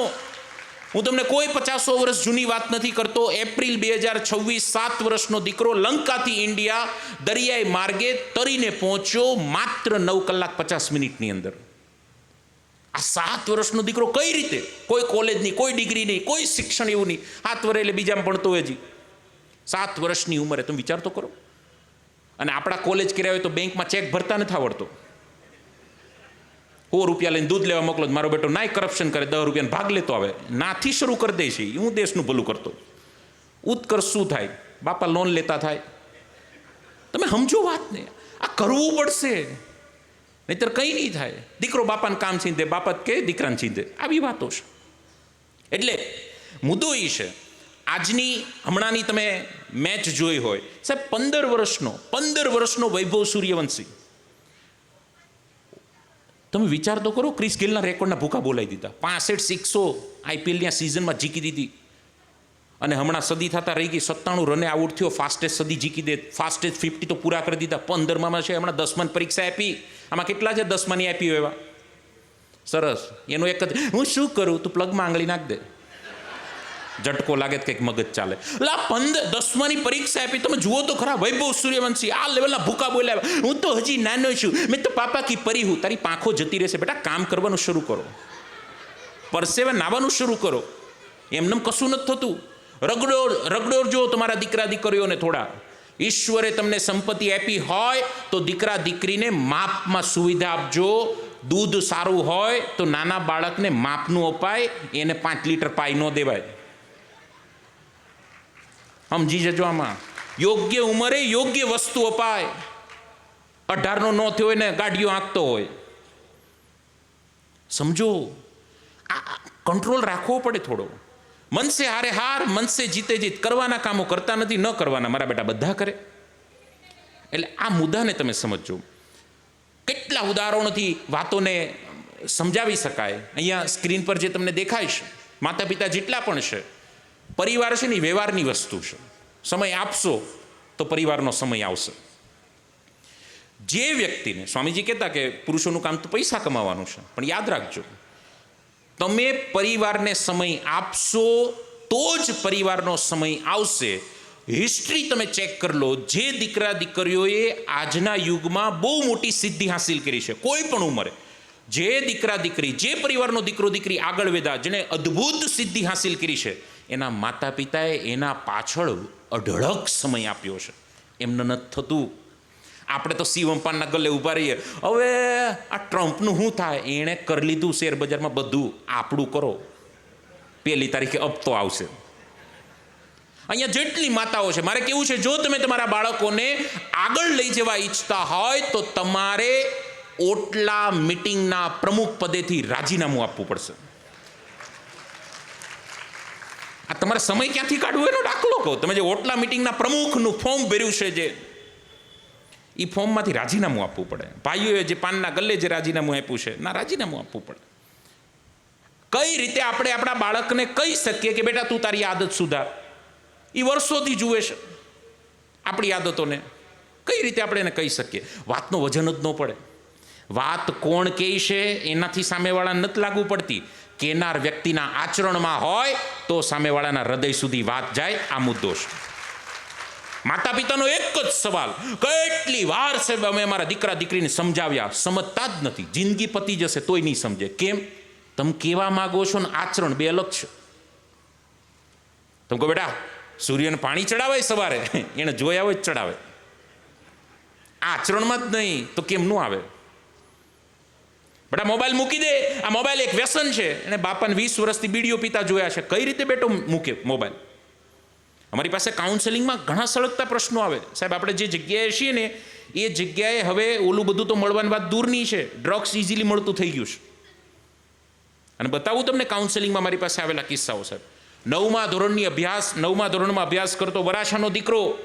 હું તમને કોઈ 50 વર્ષ જૂની વાત નથી કરતો. એપ્રિલ 2026, 7 વર્ષનો દીકરો લંકાથી ઇન્ડિયા દરિયાઈ માર્ગે તરીને પહોંચ્યો માત્ર 9 કલાક 50 મિનિટની અંદર. આ 7 વર્ષનો દીકરો કઈ રીતે? કોઈ કોલેજની, કોઈ ડિગ્રી નહીં, કોઈ શિક્ષણ એવું નહીં. 7 વર્ષ એટલે બીજામાં ભણતો હોય હજી, 7 વર્ષની ઉંમરે. તમે વિચાર તો કરો. અને આપણા કોલેજ કર્યા હોય તો બેંકમાં ચેક ભરતા નથી આવડતો. 100 રૂપિયા લઈને દૂધ લેવા મોકલો, મારો બેટો નાય કરપ્શન કરે, 10 રૂપિયાનો ભાગ લેતો આવે, નાથી શરૂ કરી દે છે. હું દેશનું ભલું કરતો. ઉત્કર્ષ શું થાય? બાપા લોન લેતા થાય. તમે સમજો વાતને. આ કરવું પડશે, નહીતર કંઈ નહીં થાય. દીકરો બાપાને કામ છીંદે, બાપા કે દીકરાને છીંદે, આવી વાતો છે. એટલે મુદ્દો એ છે, આજની હમણાંની તમે મેચ જોઈ હોય સાહેબ, 15 વર્ષનો વૈભવ સૂર્યવંશી. તમે વિચાર તો કરો, ક્રિસ ગેલના રેકોર્ડના ભૂકા બોલાવી દીધા. 65 સિક્સો આઈપીએલની સિઝનમાં જીકી દીધી. અને હમણાં સદી થતા રહી ગઈ, 97 રને આઉટ થયો, ફાસ્ટેસ્ટ સદી જીકી દે. ફાસ્ટેસ્ટ 50 તો પૂરા કરી દીધા. 15માં છે, હમણાં 10માં પરીક્ષા આપી. આમાં કેટલા છે 10માની આપી એવા? સરસ. એનું એક જ, હું શું કરું, તું પ્લગમાં આંગળી નાખ દે, ઝટકો લાગે તો કંઈક મગજ ચાલે. એટલે 10માની પરીક્ષા આપી. તમે જુઓ તો ખરા, વૈભવ સૂર્યવંશી આ લેવલના ભૂકા બોલ્યા. હું તો હજી નાનો છું, મેં તો પાપા કી પરી હું. તારી પાંખો જતી રહેશે બેટા, કામ કરવાનું શરૂ કરો, પરસેવે નાવાનું શરૂ કરો. એમને કશું નથી થતું. રગડોર જો તમારા દીકરા દીકરીઓને થોડા. ઈશ્વરે તમને સંપત્તિ આપી હોય તો દીકરા દીકરીને માપમાં સુવિધા આપજો. દૂધ સારું હોય તો નાના બાળકને માપનું અપાય, એને 5 લીટર પાઈ ન દેવાય. સમજી જજો. આમાં યોગ્ય ઉંમરે યોગ્ય વસ્તુ અપાય. 18નો ન થયો હોય ને ગાડીઓ આંકતો હોય. સમજો, આ કંટ્રોલ રાખવો પડે થોડો. મન સે હારે હાર, મન સે જીતે જીત. કરવાના કામો કરતા નથી, ન કરવાના મારા બેટા બધા કરે. એટલે આ મુદ્દાને તમે સમજો. કેટલા ઉદાહરણોથી વાતોને સમજાવી શકાય. અહીંયા સ્ક્રીન પર જે તમને દેખાય છે, માતા પિતા જેટલા પણ છે, પરિવાર છે ને વ્યવહારની વસ્તુ છે. સમય આપશો તો પરિવારનો સમય આવશે. જે વ્યક્તિને, સ્વામીજી કહેતા કે પુરુષોનું કામ તો પૈસા કમાવાનું છે, પણ યાદ રાખજો, તમે પરિવારને સમય આપશો તો જ પરિવારનો સમય આવશે. હિસ્ટ્રી તમે ચેક કરી લો, જે દીકરા દીકરીઓએ આજના યુગમાં બહુ મોટી સિદ્ધિ હાંસિલ કરી છે, કોઈ પણ ઉંમરે, જે દીકરા દીકરી, જે પરિવારનો દીકરો દીકરી આગળ વધ્યા, જેને અદ્ભુત સિદ્ધિ હાંસિલ કરી છે, એના માતા પિતાએ એના પાછળ અઢળક સમય આપ્યો છે. એમને નથી થતું. આપણે તો શિવમપાનના ગલે ઊભા રહીએ. હવે આ ટ્રમ્પનું શું થાય? એણે કરી લીધું શેર બજારમાં બધું, આપણું કરો, 1 તારીખે હપ્તો આવશે. અહીંયા જેટલી માતાઓ છે, મારે કેવું છે, જો તમે તમારા બાળકોને આગળ લઈ જવા ઈચ્છતા હોય તો તમારે ઓટલા મીટિંગના પ્રમુખ પદેથી રાજીનામું આપવું પડશે. આ તમારે સમય ક્યાંથી કાઢવો એનો દાખલો કહો. તમે જે ઓટલા મીટિંગના પ્રમુખનું ફોર્મ ભર્યું છે, જે એ ફોર્મમાંથી રાજીનામું આપવું પડે. ભાઈઓએ જે પાનના ગલ્લે જે રાજીનામું આપ્યું છે, ના, રાજીનામું આપવું પડે. કઈ રીતે આપણે આપણા બાળકને કહી શકીએ કે બેટા તું તારી આદત સુધાર? એ વર્ષોથી જુએ છે આપણી આદતોને. કઈ રીતે આપણે એને કહી શકીએ? વાતનો વજન જ ન પડે. વાત કોણ કહે છે એનાથી સામેવાળા નથી લાગુ પડતી. કેનાર વ્યક્તિના આચરણમાં હોય તો સામેવાળાના હૃદય સુધી વાત જાય. આ મુદ્દો છે. માતા પિતાનો એક જ સવાલ, કેટલી વાર સાહેબ અમે અમારા દીકરા દીકરીને સમજાવ્યા, સમજતા જ નથી. જિંદગી પતી જશે તોય નહીં સમજે. કેમ? તમે કેવા માગો છો ને આચરણ બે અલગ છે. તમે કહો બેટા સૂર્યને પાણી ચડાવે સવારે, એને જોયા હોય જ ચડાવે, આચરણમાં જ નહીં તો કેમ નું આવે? બેટા મોબાઈલ મૂકી દે, આ મોબાઈલ એક વ્યસન છે. એને બાપાને 20 વર્ષથી બીડીઓ પીતા જોયા છે. કઈ રીતે બેટો મૂકે મોબાઈલ? અમારી પાસે કાઉન્સેલિંગમાં ઘણા સળગતા પ્રશ્નો આવે. સાહેબ આપણે જે જગ્યાએ છીએ ને એ જગ્યાએ હવે ઓલું બધું તો મળવાની વાત દૂરની છે, ડ્રગ્સ ઇઝીલી મળતું થઈ ગયું છે. અને બતાવું તમને કાઉન્સેલિંગમાં મારી પાસે આવેલા કિસ્સાઓ. સાહેબ 9મા ધોરણમાં અભ્યાસ કરતો વરાછાનો દીકરો,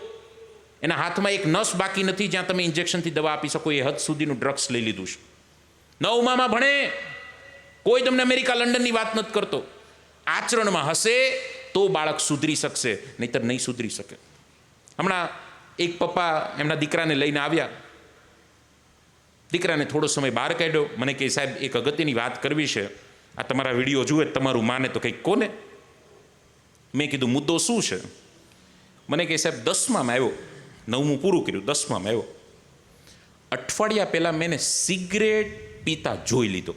એના હાથમાં એક નસ બાકી નથી જ્યાં તમે ઇન્જેક્શનથી દવા આપી શકો, એ હદ સુધીનું ડ્રગ્સ લઈ લીધું છે. 9માં ભણે, કોઈ તમને અમેરિકા લંડનની વાત નથી કરતો. આચરણમાં હશે તો બાળક સુધરી શકશે, નહીતર નહીં સુધરી શકે. હમણાં એક પપ્પા એમના દીકરાને લઈને આવ્યા, દીકરાને થોડો સમય બહાર કાઢ્યો. મને કહે, સાહેબ એક અગત્યની વાત કરવી છે, આ તમારા વિડીયો જુએ તમારું માને તો કંઈક કોને. મેં કીધું મુદ્દો શું છે? મને કહે, સાહેબ 10માં આવ્યો, 9મું પૂરું કર્યું, 10માં આવ્યો. અઠવાડિયા પહેલાં મેં સિગરેટ પીતા જોઈ લીધો.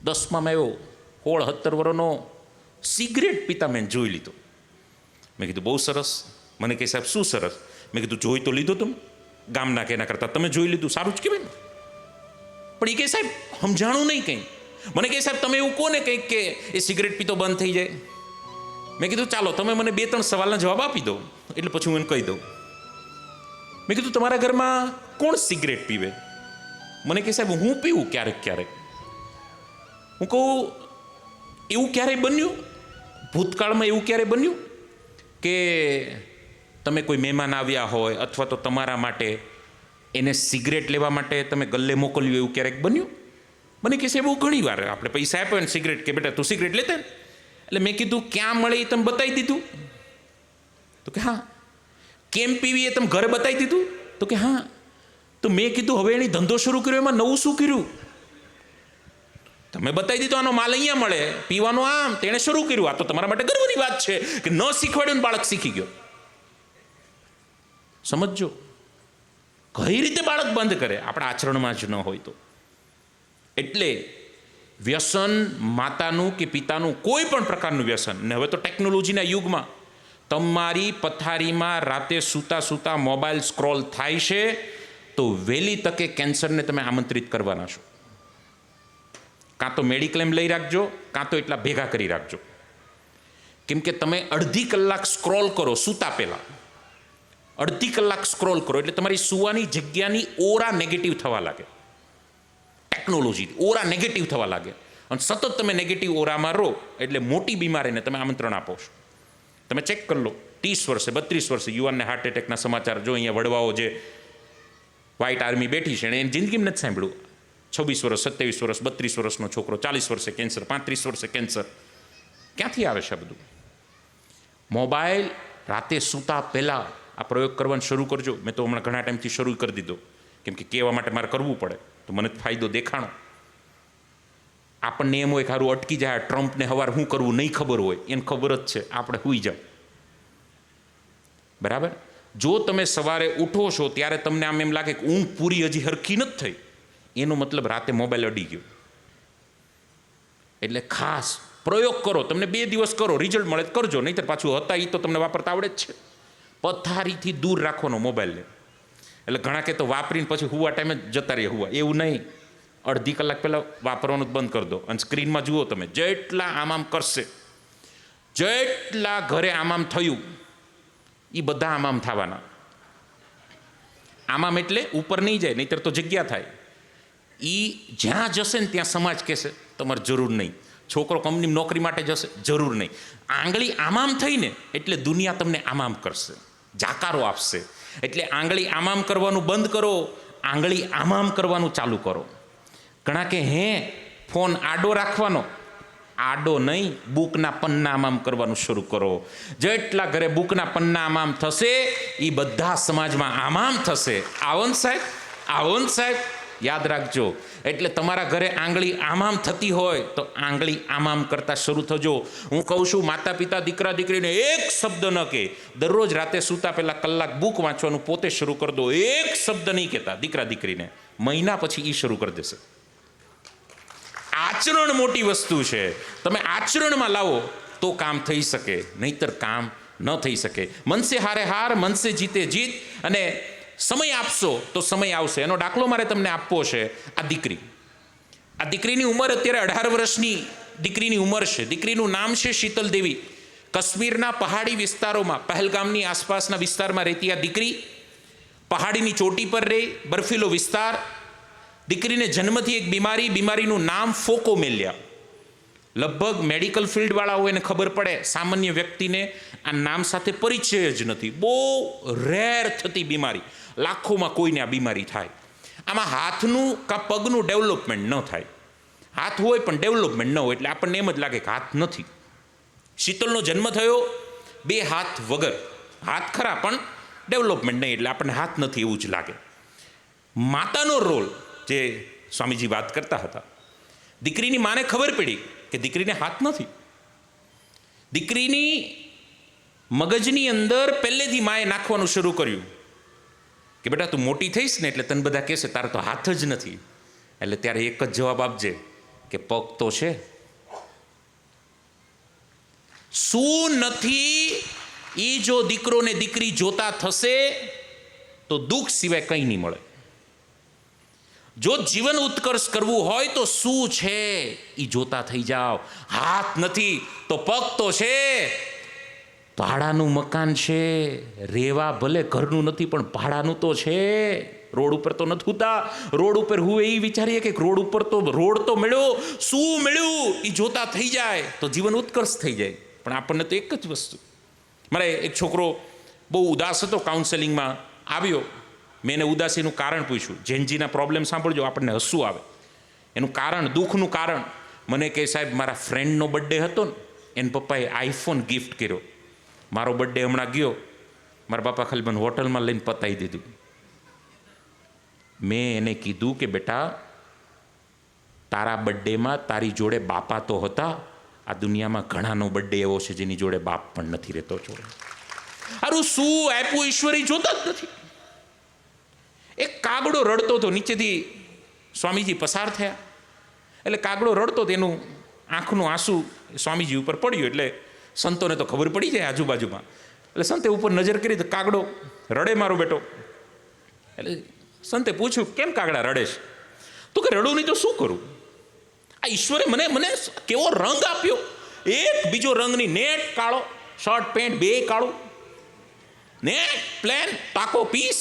10માં આવ્યો, 16-17 વર્ષનો સિગરેટ પીતા મેં જોઈ લીધો. મેં કીધું બહુ સરસ. મને કહે, સાહેબ શું સરસ? મેં કીધું જોઈ તો લીધું તમે, ગામના કે એના કરતાં તમે જોઈ લીધું, સારું જ કહેવાય ને. પણ એ કહે, સાહેબ સમજાણું નહીં કંઈ. મને કહે, સાહેબ તમે એવું કોને કંઈક કે એ સિગરેટ પીતો બંધ થઈ જાય. મેં કીધું ચાલો તમે મને 2-3 સવાલના જવાબ આપી દો, એટલે પછી હું એને કહી દઉં. મેં કીધું તમારા ઘરમાં કોણ સિગરેટ પીવે? મને કહે, સાહેબ હું પીવું ક્યારેક ક્યારેક. હું કહું એવું ક્યારેય બન્યું, ભૂતકાળમાં એવું ક્યારેય બન્યું કે તમે કોઈ મહેમાન આવ્યા હોય અથવા તો તમારા માટે એને સિગરેટ લેવા માટે તમે ગલ્લે મોકલ્યું, એવું ક્યારેક બન્યું? મને કહે છે બહુ ઘણી વાર આપણે પૈસા આપ્યો ને સિગરેટ, કે બેટા તું સિગરેટ લેતા ને. એટલે મેં કીધું ક્યાં મળે એ તમે બતાવી દીધું? તો કે હા. કેમ પીવી એ તમે ઘરે બતાવી દીધું? તો કે હા. તો મેં કીધું હવે એની ધંધો શરૂ કર્યો, એમાં નવું શું કર્યું? તમે બતાવી દીધું આનો માલ અહીંયા મળે, પીવાનો આમ, તેણે શરૂ કર્યું. આ તો તમારા માટે ગર્વની વાત છે કે ન શીખવાડ્યું ને બાળક શીખી ગયો. સમજો કઈ રીતે બાળક બંધ કરે, આપણા આચરણમાં જ ન હોય તો. એટલે વ્યસન, માતાનું કે પિતાનું કોઈ પણ પ્રકારનું વ્યસન, ને હવે તો ટેકનોલોજીના યુગમાં તમારી પથારીમાં રાતે સૂતા સૂતા મોબાઈલ સ્ક્રોલ થાય છે તો વહેલી તકે કેન્સરને તમે આમંત્રિત કરવાના છો. કાં તો મેડિક્લેમ લઈ રાખજો, કાં તો એટલા ભેગા કરી રાખજો. કેમ કે તમે અડધી કલાક સ્ક્રોલ કરો સૂતા પહેલાં, અડધી કલાક સ્ક્રોલ કરો એટલે તમારી સુવાની જગ્યાની ઓરા નેગેટિવ થવા લાગે. ટેકનોલોજી ઓરા નેગેટિવ થવા લાગે, અને સતત તમે નેગેટિવ ઓરામાં રહો એટલે મોટી બીમારીને તમે આમંત્રણ આપો છો. તમે ચેક કરી લો, 30 વર્ષે 32 વર્ષે યુવાનને હાર્ટ એટેકના સમાચાર જો. અહીંયા વડવાઓ જે વ્હાઇટ આર્મી બેઠી છે એણે એની જિંદગીમાં નથી સાંભળ્યું. 26 વર્ષ, 27 વર્ષ, 32 વર્ષનો છોકરો, 40 વર્ષે કેન્સર, 35 વર્ષે કેન્સર. ક્યાંથી આવે છે આ બધું? મોબાઈલ રાતે સૂતા પહેલાં આ પ્રયોગ કરવાનું શરૂ કરજો. મેં તો હમણાં ઘણા ટાઈમથી શરૂ કરી દીધો, કેમ કે કહેવા માટે મારે કરવું પડે તો મને ફાયદો દેખાણો. આપણને એમ હોય કે સારું અટકી જાય, ટ્રમ્પને સવારે શું કરવું નહીં ખબર હોય, એને ખબર જ છે, આપણે સૂઈ જાઓ. બરાબર? જો તમે સવારે ઉઠો છો ત્યારે તમને આમ એમ લાગે કે ઊંઘ પૂરી હજી હરખી નથી થઈ, એનો મતલબ રાતે મોબાઈલ અડી ગયો. એટલે ખાસ પ્રયોગ કરો. તમને 2 દિવસ કરો, રિઝલ્ટ મળે કરજો, નહીંતર પાછું હતા એ તો તમને વાપરતા આવડે જ છે. પથારીથી દૂર રાખવાનો મોબાઈલને. એટલે ઘણા કે તો વાપરીને પછી હુવા ટાઈમે જતા રહે હુવા, એવું નહીં. અડધી કલાક પહેલાં વાપરવાનું બંધ કરી દો. અને સ્ક્રીનમાં જુઓ તમે, જેટલા આમ કરશે, જેટલા ઘરે આમ થયું એ બધા આમ થવાના. આમ એટલે ઉપર નહીં જાય, નહીંતર તો જગ્યા થાય. એ જ્યાં જશે ને ત્યાં સમાજ કહેશે તમારે જરૂર નહીં. છોકરો કંપની નોકરી માટે જશે, જરૂર નહીં. આંગળી આમ થઈને એટલે દુનિયા તમને આમ કરશે, જાકારો આપશે. એટલે આંગળી આમ કરવાનું બંધ કરો, આંગળી આમ કરવાનું ચાલુ કરો. ઘણા કે હે ફોન આડો રાખવાનો, આડો નહીં, બુકના પન્ના આમ કરવાનું શરૂ કરો. જેટલા ઘરે બુકના પન્ના આમ થશે એ બધા સમાજમાં આમ થશે. આવન સાહેબ, આવન સાહેબ, યાદ રાખજો. એટલે તમારા ઘરે આંગળી આમ થતી હોય તો આંગળી આમ કરતા શરૂ થજો. હું કહું છું માતા પિતા દીકરા દીકરીને એક શબ્દ ન કહે, દરરોજ રાતે સૂતા પહેલાં કલાક બુક વાંચવાનું પોતે શરૂ કરી દો. એક શબ્દ નહીં કહેતા દીકરા દીકરીને, મહિના પછી એ શરૂ કરી દેશે. આચરણ મોટી વસ્તુ છે. તમે આચરણમાં લાવો તો કામ થઈ શકે, નહીતર કામ ન થઈ શકે. મનસે હારે હાર, મનસે જીતે જીત. અને સમય આપશો તો સમય આવશે. એનો દાખલો મારે તમને આપવો છે. આ દીકરી, આ દીકરીની ઉંમર અત્યારે 18 વર્ષની દીકરીની ઉંમર છે. દીકરીનું નામ છે શીતલ દેવી. કાશ્મીરના પહાડી વિસ્તારોમાં, પહેલગામની આસપાસના વિસ્તારમાં રહેતી આ દીકરી પહાડીની ચોટી પર રહી, બર્ફીલો વિસ્તાર. દીકરીને જન્મથી એક બીમારીનું નામ ફોકોમેલિયા. લગભગ મેડિકલ ફિલ્ડવાળા હોય એને ખબર પડે, સામાન્ય વ્યક્તિને આ નામ સાથે પરિચય જ નથી. બહુ રેર થતી બીમારી, લાખોમાં કોઈને આ બીમારી થાય. આમાં હાથનું કાં પગનું ડેવલપમેન્ટ ન થાય. હાથ હોય પણ ડેવલપમેન્ટ ન હોય એટલે આપણને એમ જ લાગે કે હાથ નથી. શીતલનો જન્મ થયો 2 હાથ વગર, હાથ ખરા પણ ડેવલપમેન્ટ નહીં એટલે આપણને હાથ નથી એવું જ લાગે. માતાનો રોલ જે સ્વામીજી વાત કરતા હતા, દીકરીની માને ખબર પડી કે દીકરીને હાથ નથી. દીકરીની મગજની અંદર પહેલેથી માએ નાખવાનું શરૂ કર્યું કે બેટા તું મોટી થઈશ ને એટલે તને બધા કહેશે તારે તો હાથ જ નથી. એટલે ત્યારે એક જ જવાબ આપજે કે પગ તો છે. શું નથી એ જો દીકરો ને દીકરી જોતા થશે તો દુઃખ સિવાય કંઈ નહીં મળે. જો જીવન ઉત્કર્ષ કરવું હોય તો શું છે એ જોતા થઈ જાઓ. હાથ નથી તો પગ તો છે, ભાડાનું મકાન છે, રેવા ભલે ઘરનું નથી પણ ભાડાનું તો છે. રોડ ઉપર તો નથી હોતા, રોડ ઉપર હું એ વિચારીએ કે રોડ ઉપર તો રોડ તો મળ્યો, શું મળ્યું એ જોતા થઈ જાય તો જીવન ઉત્કર્ષ થઈ જાય. પણ આપણને તો એક જ વસ્તુ. મારે એક છોકરો બહુ ઉદાસ હતો, કાઉન્સેલિંગમાં આવ્યો. મેં એને ઉદાસીનું કારણ પૂછ્યું. જૈનજીના પ્રોબ્લેમ સાંભળજો, આપણને હસવું આવે. એનું કારણ, દુઃખનું કારણ મને કહે સાહેબ મારા ફ્રેન્ડનો બર્થડે હતો ને, એને પપ્પાએ આઈફોન ગિફ્ટ કર્યો. મારો બર્થડે હમણાં ગયો, મારા બાપા ખાલી મને હોટલમાં લઈને પતાવી દીધું. મેં એને કીધું કે બેટા તારા બર્થડેમાં તારી જોડે બાપા તો હતા, આ દુનિયામાં ઘણાનો બર્થડે એવો છે જેની જોડે બાપ પણ નથી રહેતો જોડે. હારું શું આપ્યું ઈશ્વરી જોતા જ નથી. એક કાગડો રડતો હતો, નીચેથી સ્વામીજી પસાર થયા એટલે કાગડો રડતો તેનું આંખનું આંસુ સ્વામીજી ઉપર પડ્યું. એટલે સંતોને તો ખબર પડી જાય આજુબાજુમાં. એટલે સંતે ઉપર નજર કરી તો કાગડો રડે મારો બેટો. એટલે સંતે પૂછ્યું કેમ કાગડા રડે છે? તો કે રડું નહીં તો શું કરું? આ ઈશ્વરે મને કેવો રંગ આપ્યો, એક બીજો રંગની, નેટ કાળો શર્ટ પેન્ટ બે કાળું, નેટ પ્લેન ટાકો પીસ.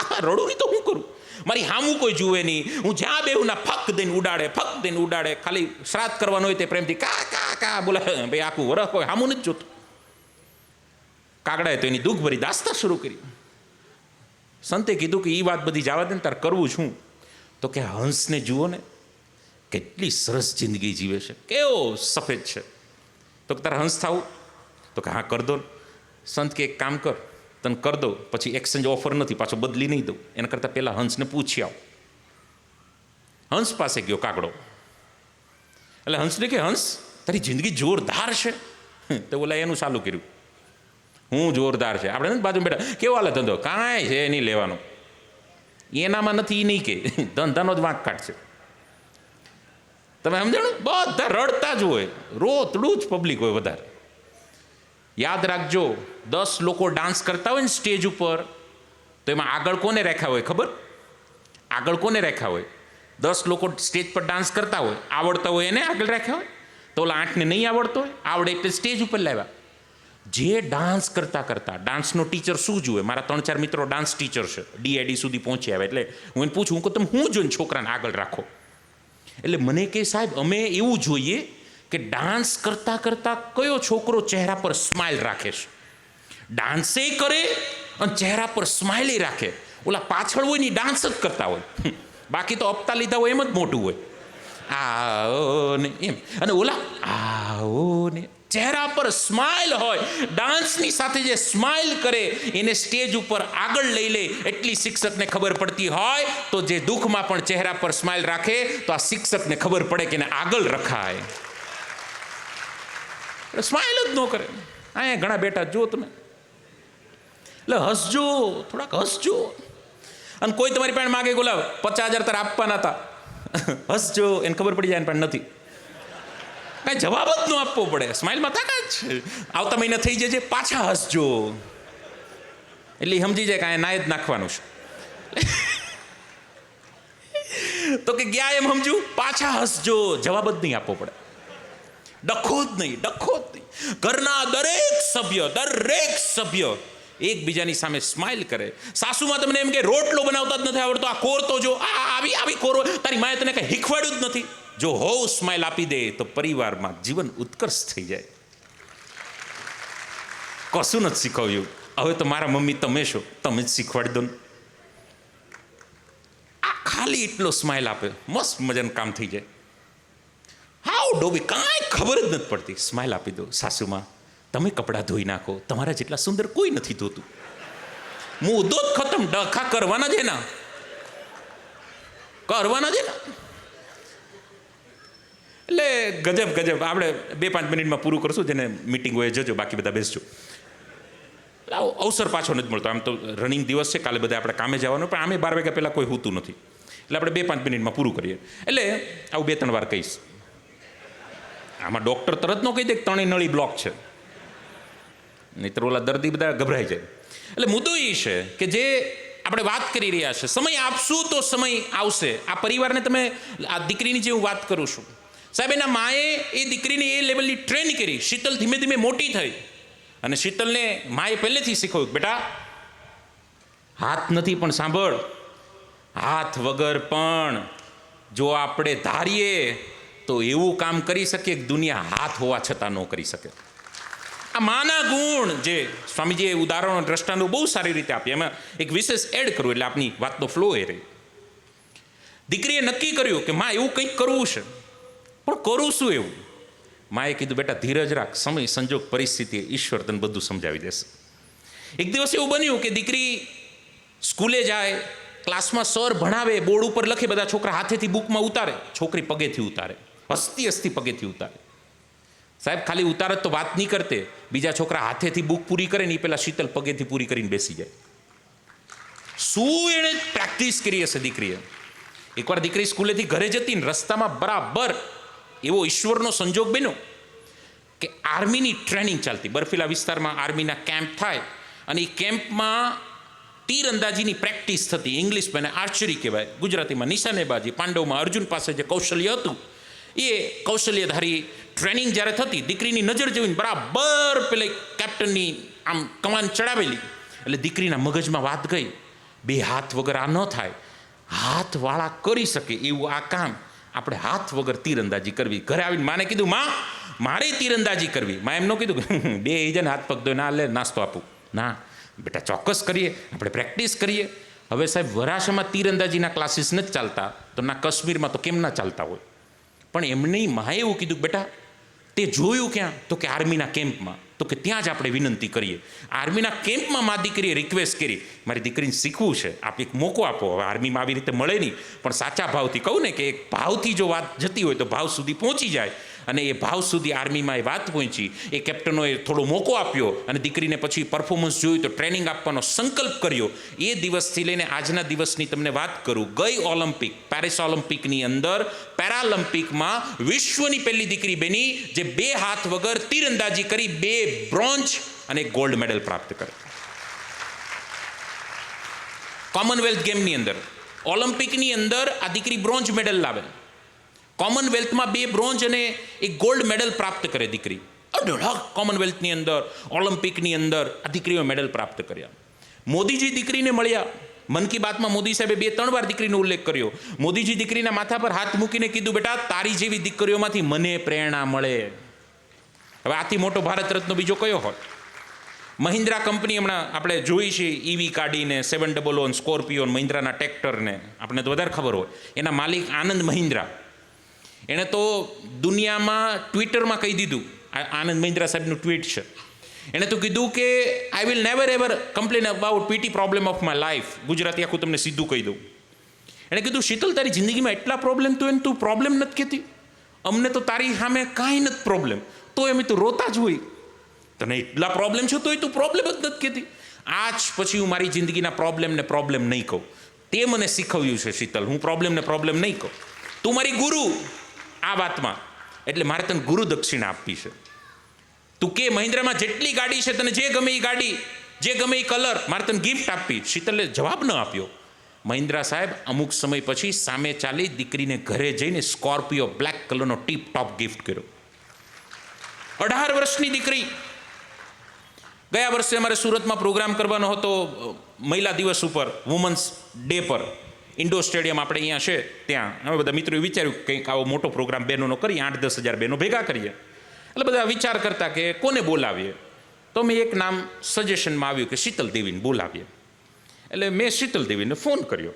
રડું નહીં તો શું કરું? મારી હામું કોઈ જુએ નહીં, હું જ્યાં બેહું ના ફક દઈને ઉડાડે. ખાલી શ્રાદ્ધ કરવાનું હોય તે પ્રેમથી કા કા કા બોલે, ભાઈ આખું વરખ હોય હામું નથી જોતું. કાગડાએ તો એની દુઃખ ભરી દાસ્તા શરૂ કરી. સંતે કીધું કે એ વાત બધી જવા દે ને, તારે કરવું શું? તો કે હંસને જુઓ ને કેટલી સરસ જિંદગી જીવે છે, કેવો સફેદ છે. તો તારે હંસ થવું? તો કે હા કર દો. સંત કે એક કામ કર, તને કર દો, પછી એક્સચેન્જ ઓફર નથી, પાછો બદલી નહીં દઉં. એના કરતાં પહેલાં હંસને પૂછી આવો. હંસ પાસે ગયો કાગડો. એટલે હંસને કે હંસ તારી જિંદગી જોરદાર છે. તો બોલા એનું ચાલુ કર્યું, હું જોરદાર છે. આપણે બાજુ બેઠા કેવો હાલે ધંધો? કાંઈ છે નહીં લેવાનું, એનામાં નથી એ નહીં કે ધંધાનો જ વાંક કાઢશે. તમે સમજાણું? બધા રડતા જ હોય, રોતડું જ પબ્લિક હોય વધારે. યાદ રાખજો, 10 લોકો ડાન્સ કરતા હોય ને સ્ટેજ ઉપર, તો એમાં આગળ કોને રાખ્યા હોય ખબર? આગળ કોને રાખ્યા હોય? 10 લોકો સ્ટેજ પર ડાન્સ કરતા હોય, આવડતા હોય એને આગળ રાખ્યા હોય. તો ઓલા 8ને નહીં આવડતો હોય, આવડે એટલે સ્ટેજ ઉપર લાવ્યા. જે ડાન્સ કરતાં ડાન્સનો ટીચર શું જુએ? મારા 3-4 મિત્રો ડાન્સ ટીચર છે, DID સુધી પહોંચી આવે. એટલે હું એને પૂછું, હું કહું તમે શું જોઈને છોકરાને આગળ રાખો? એટલે મને કહે સાહેબ અમે એવું જોઈએ કે ડાન્સ કરતાં કયો છોકરો ચહેરા પર સ્માઇલ રાખે છે, ડાન્સે કરે અને ચહેરા પર સ્માઇલે રાખે. ઓલા પાછળ હોય ને ડાન્સ જ કરતા હોય, બાકી તો અપતા લીધા હોય એમ જ મોટું હોય, આવો ને એમ. અને ઓલા આવો ને, ચહેરા પર સ્માઇલ હોય. ડાન્સની સાથે જે સ્માઇલ કરે એને સ્ટેજ ઉપર આગળ લઈ લે. એટલી શિક્ષકને ખબર પડતી હોય તો જે દુઃખમાં પણ ચહેરા પર સ્માઇલ રાખે તો આ શિક્ષકને ખબર પડે કે એને આગળ રખાય. સ્માઇલ જ ન કરે. અહીંયા ઘણા બેઠા જુઓ તમે, એટલે હસજો, થોડાક હસજો. અને કોઈ તમારી પાસે માગે ગુલાબ 50,000 તારે આપવાના હતા, હસજો, એને ખબર પડી જાય પણ નથી. કાંઈ જવાબ જ ન આપવો પડે, સ્માઇલમાં તાકાત છે. આવતા મહિને થઈ જશે, પાછા હસજો, એટલે સમજી જાય કે આ નાય જ નાખવાનું છે. તો કે ગયા એમ સમજુ, પાછા હસજો, જવાબ જ નહીં આપવો પડે. ડખો જ નહીં. ઘરના દરેક સભ્ય એકબીજાની સામે સ્માઇલ કરે. સાસુમાં તમને એમ કે રોટલો બનાવતા જ નથી આવડતો, આ કોર તો જો આવી કોરો, તારી માએ તને કંઈ શીખવાડ્યું જ નથી. જો હોવ સ્માઇલ આપી દે તો પરિવારમાં જીવન ઉત્કર્ષ થઈ જાય. કશું નથી શીખવ્યું. હવે તો મારા મમ્મી તમે છો, તમે જ શીખવાડી દો ને. આ ખાલી એટલો સ્માઇલ આપે, મસ્ત મજાનું કામ થઈ જાય. હાઉ ડોબી, કાંઈ ખબર જ નથી પડતી. સ્માઇલ આપી દો. સાસુમાં, તમે કપડાં ધોઈ નાખો, તમારા જેટલા સુંદર કોઈ નથી ધોતું. મુદ્દો જ ખતમ. ડખા કરવાના જ એના, કરવાના જ એના. એટલે ગજબ ગજબ. આપણે 2-5 મિનિટમાં પૂરું કરશું. જેને મીટિંગ હોય જજો, બાકી બધા બેસજો. અવસર પાછો નથી મળતો. આમ તો રનિંગ દિવસ છે, કાલે બધા આપણે કામે જવાનું, પણ આમે 12 વાગ્યા પહેલાં કોઈ હોતું નથી. એટલે આપણે 2-5 મિનિટમાં પૂરું કરીએ. એટલે આવું 2-3 વાર કહીશ. આમાં ડૉક્ટર તરત ન કહી દે કે 3 નળી બ્લોક છે, નહીંતર ઓલા દર્દી બધા ગભરાઈ જાય. એટલે મુદ્દો એ છે કે જે આપણે વાત કરી રહ્યા છે, સમય આપશું તો સમય આવશે. આ પરિવારને તમે, આ દીકરીની જે હું વાત કરું છું, સાહેબ એના માએ એ દીકરીને એ લેવલની ટ્રેન કરી. શીતલ ધીમે ધીમે મોટી થઈ અને શીતલને માએ પહેલેથી શીખવ્યું, બેટા હાથ નથી પણ સાંભળ, હાથ વગર પણ જો આપણે ધારીએ તો એવું કામ કરી શકીએ કે દુનિયા હાથ હોવા છતાં ન કરી શકે. આ માના ગુણ જે સ્વામીજીએ ઉદાહરણો દ્રષ્ટાંતો બહુ સારી રીતે આપ્યા, એમાં એક વિશેષ એડ કરવું એટલે આપણી વાતનો ફ્લો એ રહી. દીકરીએ નક્કી કર્યું કે માં એવું કંઈક કરવું છે, પણ કરું શું એવું? માએ કીધું, બેટા ધીરજ રાખ, સમય સંજોગ પરિસ્થિતિ ઈશ્વર તને બધું સમજાવી દેશે. એક દિવસ એવું બન્યું કે દીકરી સ્કૂલે જાય, ક્લાસમાં સર ભણાવે, બોર્ડ ઉપર લખે, બધા છોકરા હાથેથી બુકમાં ઉતારે, છોકરી પગેથી ઉતારે, હસતી હસતી પગેથી ઉતારે. સાહેબ ખાલી ઉતારત તો વાત નહીં કરતે, બીજા છોકરા હાથેથી બુક પૂરી કરે ને એ પેલા શીતલ પગેથી પૂરી કરીને બેસી જાય. શું એણે પ્રેક્ટિસ કરી હશે દીકરીએ? એકવાર દીકરી સ્કૂલેથી ઘરે જતી ને રસ્તામાં બરાબર એવો ઈશ્વરનો સંજોગ બન્યો કે આર્મીની ટ્રેનિંગ ચાલતી. બર્ફીલા વિસ્તારમાં આર્મીના કેમ્પ થાય અને એ કેમ્પમાં તીરંદાજીની પ્રેક્ટિસ થતી. ઇંગ્લિશમાં આર્ચરી કહેવાય, ગુજરાતીમાં નિશાનેબાજી. પાંડવમાં અર્જુન પાસે જે કૌશલ્ય હતું એ કૌશલ્યધારી ટ્રેનિંગ જ્યારે થતી, દીકરીની નજર જોઈને બરાબર પેલે કેપ્ટનની આમ કમાન ચડાવેલી. એટલે દીકરીના મગજમાં વાત ગઈ, 2 હાથ વગર આ ન થાય, હાથવાળા કરી શકે એવું આ કામ આપણે હાથ વગર તીરંદાજી કરવી. ઘરે આવીને માને કીધું, માં મારે તીરંદાજી કરવી. માં એમ ન કીધું કે 2 જણ હાથ પગ ધોઈ ના લે નાસ્તો આપું. ના બેટા, ચોક્કસ કરીએ, આપણે પ્રેક્ટિસ કરીએ. હવે સાહેબ વરાછામાં તીરંદાજીના ક્લાસીસ નથી ચાલતા, તો ના કાશ્મીરમાં તો કેમ ના ચાલતા હોય? પણ એમની માએ એવું કીધું, બેટા તે જોયું ક્યાં? તો કે આર્મીના કેમ્પમાં. તો કે ત્યાં જ આપણે વિનંતી કરીએ. આર્મીના કેમ્પમાં મા દીકરીએ રિક્વેસ્ટ કરી, મારી દીકરીને શીખવું છે, આપ એક મોકો આપો. હવે આર્મીમાં આવી રીતે મળે નહીં, પણ સાચા ભાવથી કહું ને કે એક ભાવથી જો વાત જતી હોય તો ભાવ સુધી પહોંચી જાય. અને એ ભાવ સુધી આર્મીમાં એ વાત પહોંચી. એ કેપ્ટનોએ થોડો મોકો આપ્યો અને દીકરીને પછી પરફોર્મન્સ જોયું તો ટ્રેનિંગ આપવાનો સંકલ્પ કર્યો. એ દિવસથી લઈને આજના દિવસની તમને વાત કરું, ગઈ ઓલિમ્પિક, પેરિસ ઓલિમ્પિકની અંદર પેરાલિમ્પિકમાં વિશ્વની પહેલી દીકરી બની જે 2 હાથ વગર તીરંદાજી કરી 2 બ્રોન્ઝ અને 1 ગોલ્ડ મેડલ પ્રાપ્ત કરે. કોમનવેલ્થ ગેમની અંદર, ઓલિમ્પિકની અંદર આ દીકરી બ્રોન્ઝ મેડલ લાવે. કોમનવેલ્થમાં 2 બ્રોન્ઝ અને 1 ગોલ્ડ મેડલ પ્રાપ્ત કરે દીકરી. કોમનવેલ્થની અંદર, ઓલિમ્પિકની અંદર આ દીકરીઓ મેડલ પ્રાપ્ત કર્યા. મોદીજી દીકરીને મળ્યા. મન કી બાતમાં મોદી સાહેબે 2-3 વાર દીકરીનો ઉલ્લેખ કર્યો. મોદીજી દીકરીના માથા પર હાથ મૂકીને કીધું, બેટા તારી જેવી દીકરીઓમાંથી મને પ્રેરણા મળે. હવે આથી મોટો ભારત રત્ન બીજો કયો હોય? મહિન્દ્રા કંપની હમણાં આપણે જોઈ છે, ઈવી કાઢીને 700 સ્કોર્પિયો, મહિન્દ્રાના ટ્રેક્ટરને આપણે તો વધારે ખબર હોય. એના માલિક આનંદ મહિન્દ્રા, એણે તો દુનિયામાં ટ્વિટરમાં કહી દીધું, આનંદ મહિન્દ્રા સાહેબનું ટ્વીટ છે, એણે તો કીધું કે I will never ever complain about petty problem of my life. Gujarati આખું તમને સીધું કહી દઉં. એણે કીધું, શીતલ તારી જિંદગીમાં એટલા પ્રોબ્લેમ તો એને તું પ્રોબ્લેમ નથી કહેતી. અમને તો તારી સામે કાંઈ નથી પ્રોબ્લેમ, તો એમ તું રોતા જ હોય. તને એટલા પ્રોબ્લેમ છે તોય તું પ્રોબ્લેમ જ નથી કહેતી. આજ પછી હું મારી જિંદગીના પ્રોબ્લેમને પ્રોબ્લેમ નહીં કહું. તે મને શીખવ્યું છે શીતલ, હું પ્રોબ્લેમને પ્રોબ્લેમ નહીં કહું. તું મારી ગુરુ આ વાતમાં, એટલે મારે તને ગુરુ દક્ષિણા આપવી છે. તું કે મહિન્દ્રામાં જેટલી ગાડી છે, તને જે ગમે એ ગાડી, જે ગમે એ કલર, મારે તને ગિફ્ટ આપવી. શીતલે જવાબ ન આપ્યો. મહિન્દ્રા સાહેબ અમુક સમય પછી સામે ચાલી દીકરીને ઘરે જઈને સ્કોર્પિયો બ્લેક કલરનો ટીપ ટોપ ગિફ્ટ કર્યો. 18 વર્ષની દીકરી. ગયા વર્ષે અમારે સુરતમાં પ્રોગ્રામ કરવાનો હતો મહિલા દિવસ ઉપર, વુમન્સ ડે પર. ઇન્ડોર સ્ટેડિયમ આપણે અહીંયા છે ત્યાં અમે બધા મિત્રોએ વિચાર્યું કંઈક આવો મોટો પ્રોગ્રામ બહેનોનો કરીએ, 8-10 હજાર બહેનો ભેગા કરીએ. એટલે બધા વિચાર કરતા કે કોને બોલાવીએ. તો મેં એક નામ સજેશનમાં આવ્યું કે શીતલ દેવીને બોલાવીએ. એટલે મેં શીતલ દેવીને ફોન કર્યો.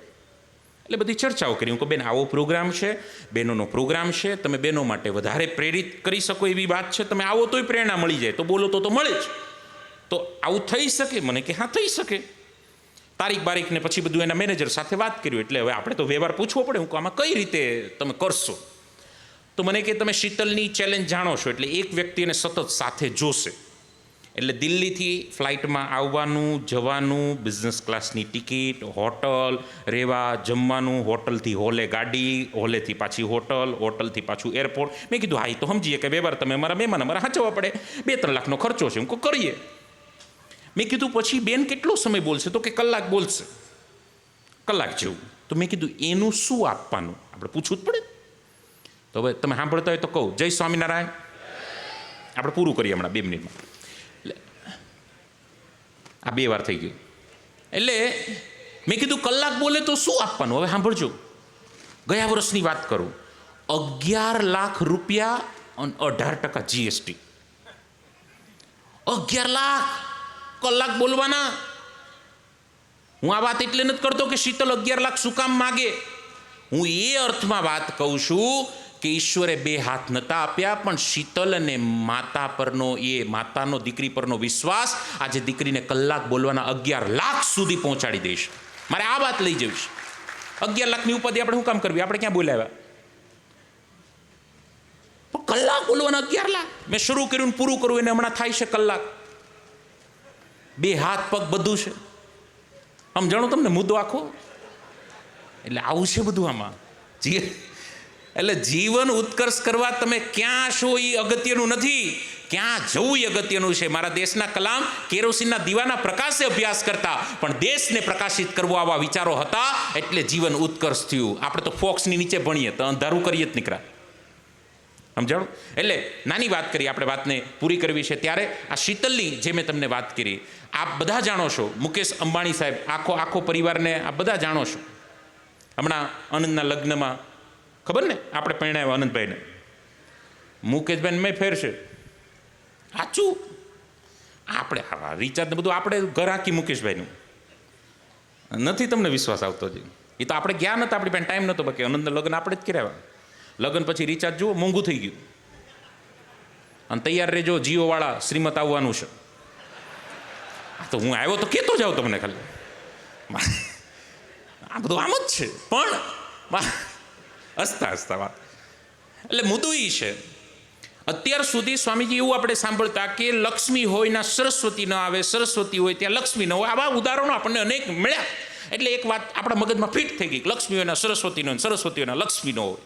એટલે બધી ચર્ચાઓ કરી. હું કે બેન આવો પ્રોગ્રામ છે, બહેનોનો પ્રોગ્રામ છે, તમે બહેનો માટે વધારે પ્રેરિત કરી શકો એવી વાત છે, તમે આવો તોય પ્રેરણા મળી જાય, તો બોલો તો મળે જ. તો આવું થઈ શકે? મને કે હા થઈ શકે. તારીખ બારીખને પછી બધું એના મેનેજર સાથે વાત કર્યું. એટલે હવે આપણે તો વ્યવહાર પૂછવો પડે. હું આમાં કઈ રીતે તમે કરશો? તો મને કે તમે શીતલની ચેલેન્જ જાણો છો, એટલે એક વ્યક્તિને સતત સાથે જોશે. એટલે દિલ્હીથી ફ્લાઇટમાં આવવાનું જવાનું, બિઝનેસ ક્લાસની ટિકિટ, હોટલ, રહેવા જમવાનું, હોટલથી હોલે ગાડી, હોલેથી પાછી હોટલ, હોટલથી પાછું એરપોર્ટ. મેં કીધું હા એ તો સમજીએ કે વ્યવહાર તમે અમારા મહેમાન અમારા સાચવવા પડે, 2-3 લાખનો ખર્ચો છે. હું કહું કરીએ. મેં કીધું પછી બેન કેટલો સમય બોલશે? તો કે કલાક બોલશે, કલાક જેવું. તો મેં કીધું એનું શું આપવાનું આપણે પૂછવું જ પડે. તો હવે તમે સાંભળતા હોય તો કહું, જય સ્વામિનારાયણ. આપણે પૂરું કરીએ હમણાં 2 મિનિટમાં. આ 2 વાર થઈ ગયું. એટલે મેં કીધું કલાક બોલે તો શું આપવાનું? હવે સાંભળજો, ગયા વર્ષની વાત કરું, 11 લાખ રૂપિયા અને 18% GST. 11 લાખ કલાક બોલવાના. હું આ વાત એટલે નથી કરતો કે શીતલ 11 લાખ શું કામ માગે. હું એ અર્થમાં વાત કહું છું કે ઈશ્વરે 2 હાથ નતા આપ્યા, પણ શીતલ અને માતા પરનો, એ માતાનો દીકરી પરનો વિશ્વાસ આજે દીકરીને કલાક બોલવાના 11 લાખ સુધી પહોંચાડી દઈશ. મારે આ વાત લઈ જઈશ. 11 લાખની ઉપાધિ આપણે શું કામ કરવી? આપણે ક્યાં બોલાવ્યા? પણ કલાક બોલવાના 11 લાખ. મેં શરૂ કર્યું ને પૂરું કરવું એને હમણાં થાય છે કલાક. 2 હાથ પગ બધું છે. સમજાણું તમને મુદ્દો આખો? એટલે આવું છે બધું આમાં. એટલે જીવન ઉત્કર્ષ કરવા તમે ક્યાં છો એ અગત્યનું નથી, ક્યાં જવું એ અગત્યનું છે. મારા દેશના કલામ કેરોસીનના દીવાના પ્રકાશે અભ્યાસ કરતા, પણ દેશને પ્રકાશિત કરવો આવા વિચારો હતા, એટલે જીવન ઉત્કર્ષ થયું. આપણે તો ફોક્સની નીચે ભણીએ તો અંધારું કરીએ જ નીકળ્યા. સમજાણું? એટલે નાની વાત કરી, આપણે વાતને પૂરી કરવી છે. ત્યારે આ શીતલની જે મેં તમને વાત કરી, આપ બધા જાણો છો, મુકેશ અંબાણી સાહેબ, આખો પરિવારને આપ બધા જાણો છો. હમણાં આનંદના લગ્નમાં ખબર ને, આપણે પરણાવ્યા આનંદભાઈને, મુકેશભાઈને મેં ફેર છે. સાચું, આપણે રિચાર્જ બધું આપણે ઘર આખી મુકેશભાઈનું. નથી તમને વિશ્વાસ આવતો જ? એ તો આપણે ગયા નતા, આપણી પાસે ટાઈમ નહોતો. બાકી આનંદના લગ્ન આપણે જ કર્યા. લગ્ન પછી રિચાર્જ જુઓ, મોંઘું થઈ ગયું. અને તૈયાર રહેજો, જીઓવાળા શ્રીમત આવવાનું છે. તો હું આવ્યો તો કહેતો જાઉં તમને ખાલી. આ બધું આમ જ છે. પણ હસતા વાત. એટલે મુદ્દો એ છે, અત્યાર સુધી સ્વામીજી એવું આપણે સાંભળતા કે લક્ષ્મી હોય ના સરસ્વતી ન આવે, સરસ્વતી હોય ત્યાં લક્ષ્મી ન હોય. આવા ઉદાહરણો આપણને અનેક મળ્યા. એટલે એક વાત આપણા મગજમાં ફિટ થઈ ગઈ, લક્ષ્મી હોય ના સરસ્વતી ન હોય, સરસ્વતી હોય ના લક્ષ્મી ન હોય.